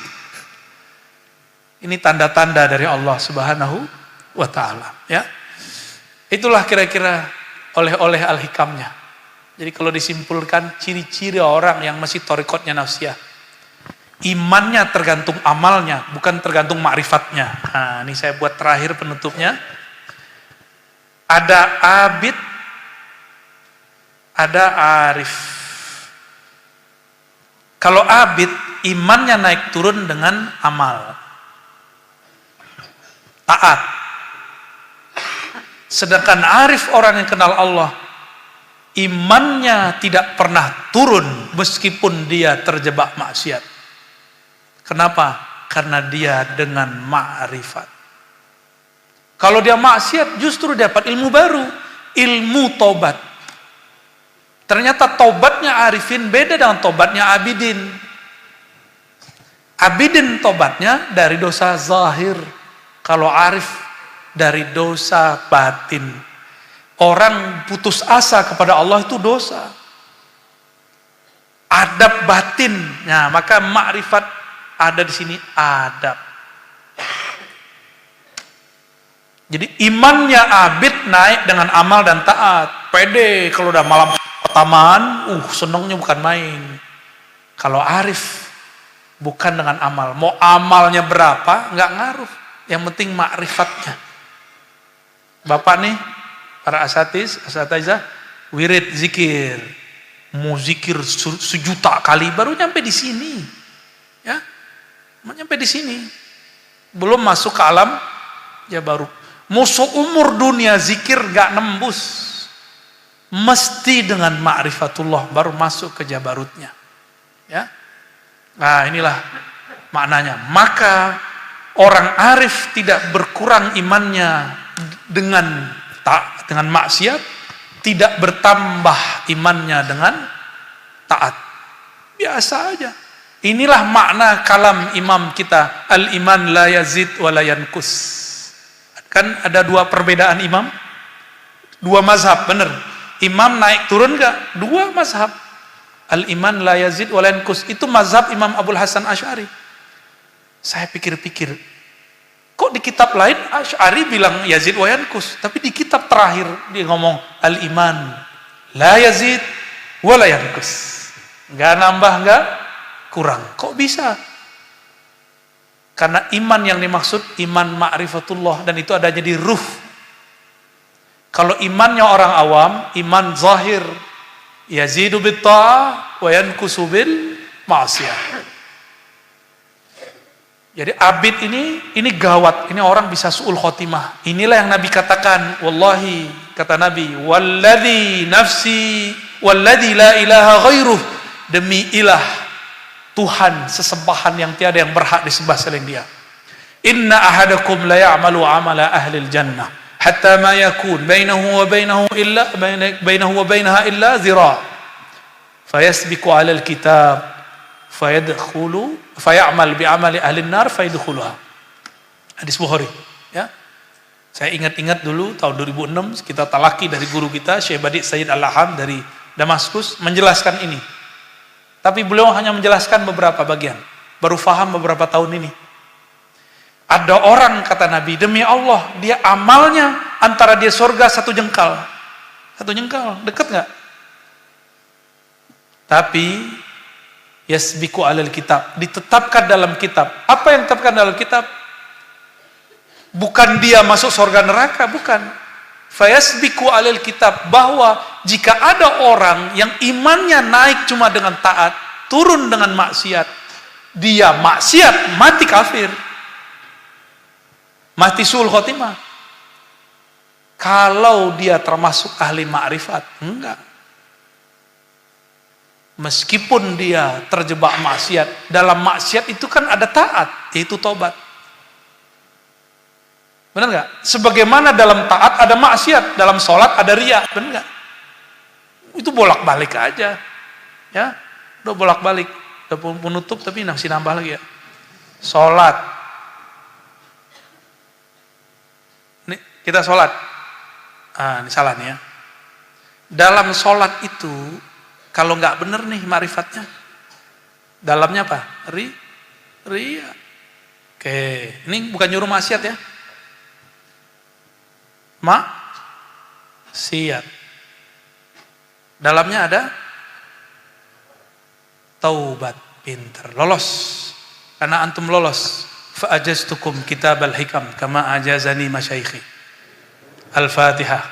Ini tanda-tanda dari Allah Subhanahu wa Ta'ala. Ya. Itulah kira-kira oleh-oleh al-hikamnya. Jadi kalau disimpulkan ciri-ciri orang yang masih thariqatnya nafsiyah. Imannya tergantung amalnya, bukan tergantung ma'rifatnya. Nah, ini saya buat terakhir penutupnya. Ada abid, ada arif. Kalau abid, imannya naik turun dengan amal. Taat. Sedangkan arif, orang yang kenal Allah, imannya tidak pernah turun meskipun dia terjebak maksiat. Kenapa? Karena dia dengan ma'rifat. Kalau dia maksiat justru dapat ilmu baru, ilmu tobat. Ternyata tobatnya arifin beda dengan tobatnya abidin. Abidin tobatnya dari dosa zahir. Kalau arif dari dosa batin. Orang putus asa kepada Allah itu dosa. Adab batin. Nah, maka makrifat ada di sini adab. Jadi imannya abid naik dengan amal dan taat. Pede kalau udah malam pertamaan, senengnya bukan main. Kalau arif bukan dengan amal. Mau amalnya berapa nggak ngaruh. Yang penting makrifatnya. Bapak nih, para asatizah, wirid zikir, mau zikir sejuta kali baru nyampe di sini, ya, mau nyampe di sini, belum masuk ke alam, ya baru. Musuh umur dunia zikir gak nembus, mesti dengan ma'rifatullah baru masuk ke jabarutnya, ya. Nah inilah maknanya. Maka orang arif tidak berkurang imannya dengan maksiat, tidak bertambah imannya dengan taat. Biasa aja. Inilah makna kalam imam kita, al-iman la yazid wa la yankus. Kan ada dua perbedaan imam, dua mazhab, benar. Imam naik turun nggak? Dua mazhab. Al-iman la yazid wa la yanqus. Itu mazhab Imam Abul Hasan Asy'ari. Saya pikir-pikir, kok di kitab lain Asy'ari bilang yazid wa yanqus, tapi di kitab terakhir dia ngomong al-iman la yazid wa la yanqus. Enggak nambah, enggak kurang. Kok bisa? Karena iman yang dimaksud iman ma'rifatullah, dan itu adanya di ruh. Kalau imannya orang awam, iman zahir yazidu bit ta'ah wa yanqusu bil ma'siyah. Jadi abid ini gawat, ini orang bisa su'ul khotimah. Inilah yang Nabi katakan, wallahi, kata Nabi, walladzi nafsi walladzi la ilaha ghairuh, demi ilah Tuhan sesembahan yang tiada yang berhak disembah selain Dia. Inna ahadakum la ya'malu amala ahli jannah hatta ma yakun bainahu wa bainaha illa zira' fayasbiqu 'ala al-kitab faya'mal bi'amali ahli nar fayadkhuluha. Hadis Bukhari, ya. Saya ingat-ingat dulu tahun 2006 kita talaki dari guru kita Syekh Badi Sayyid Al-Laham dari Damaskus menjelaskan ini. Tapi beliau hanya menjelaskan beberapa bagian. Baru faham beberapa tahun ini. Ada orang, kata Nabi, demi Allah, dia amalnya antara dia surga satu jengkal. Satu jengkal, dekat nggak? Tapi yasbiku alal kitab, ditetapkan dalam kitab. Apa yang ditetapkan dalam kitab? Bukan dia masuk surga neraka, bukan. Fayasbiku alal kitab, bahwa jika ada orang yang imannya naik cuma dengan taat, turun dengan maksiat, dia maksiat, mati kafir, mati su'ul khotimah. Kalau dia termasuk ahli ma'rifat, enggak. Meskipun dia terjebak maksiat, dalam maksiat itu kan ada taat, yaitu tobat. Benar nggak? Sebagaimana dalam taat ada maksiat, dalam sholat ada riya, benar nggak? Itu bolak-balik aja, ya, udah bolak-balik, udah penutup tapi masih nambah lagi ya. Sholat, ini kita sholat, ini salah nih ya. Dalam sholat itu kalau nggak bener nih marifatnya, dalamnya apa? Ria. Oke, ini bukan nyuruh maksiat ya. Maksiat. Dalamnya ada taubat, pinter, lolos. Karena antum lolos. Fa ajaztukum kitabal hikam kama ajazani masyaikhi. Al-Fatihah.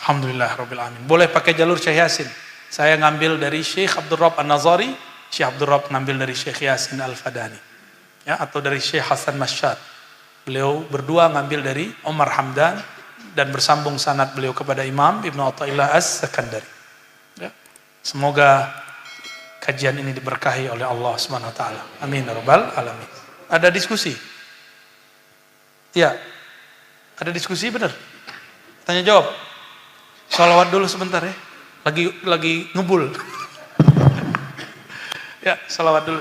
Alhamdulillah Rabbil Alamin. Boleh pakai jalur Syekh Yasin. Saya ngambil dari Syekh Abdul Rabb An-Nazari, Syekh Abdul Rabb ngambil dari Syekh Yasin Al-Fadani, ya, atau dari Syekh Hasan Masyad. Beliau berdua ngambil dari Umar Hamdan dan bersambung sanad beliau kepada Imam Ibnu Athaillah As-Sakandari. Ya. Semoga kajian ini diberkahi oleh Allah Subhanahu wa taala. Amin ya rabbal alamin. Ada diskusi? Ya, ada diskusi benar. Tanya jawab. Sholawat dulu sebentar ya. Lagi ngebul. Ya, sholawat dulu.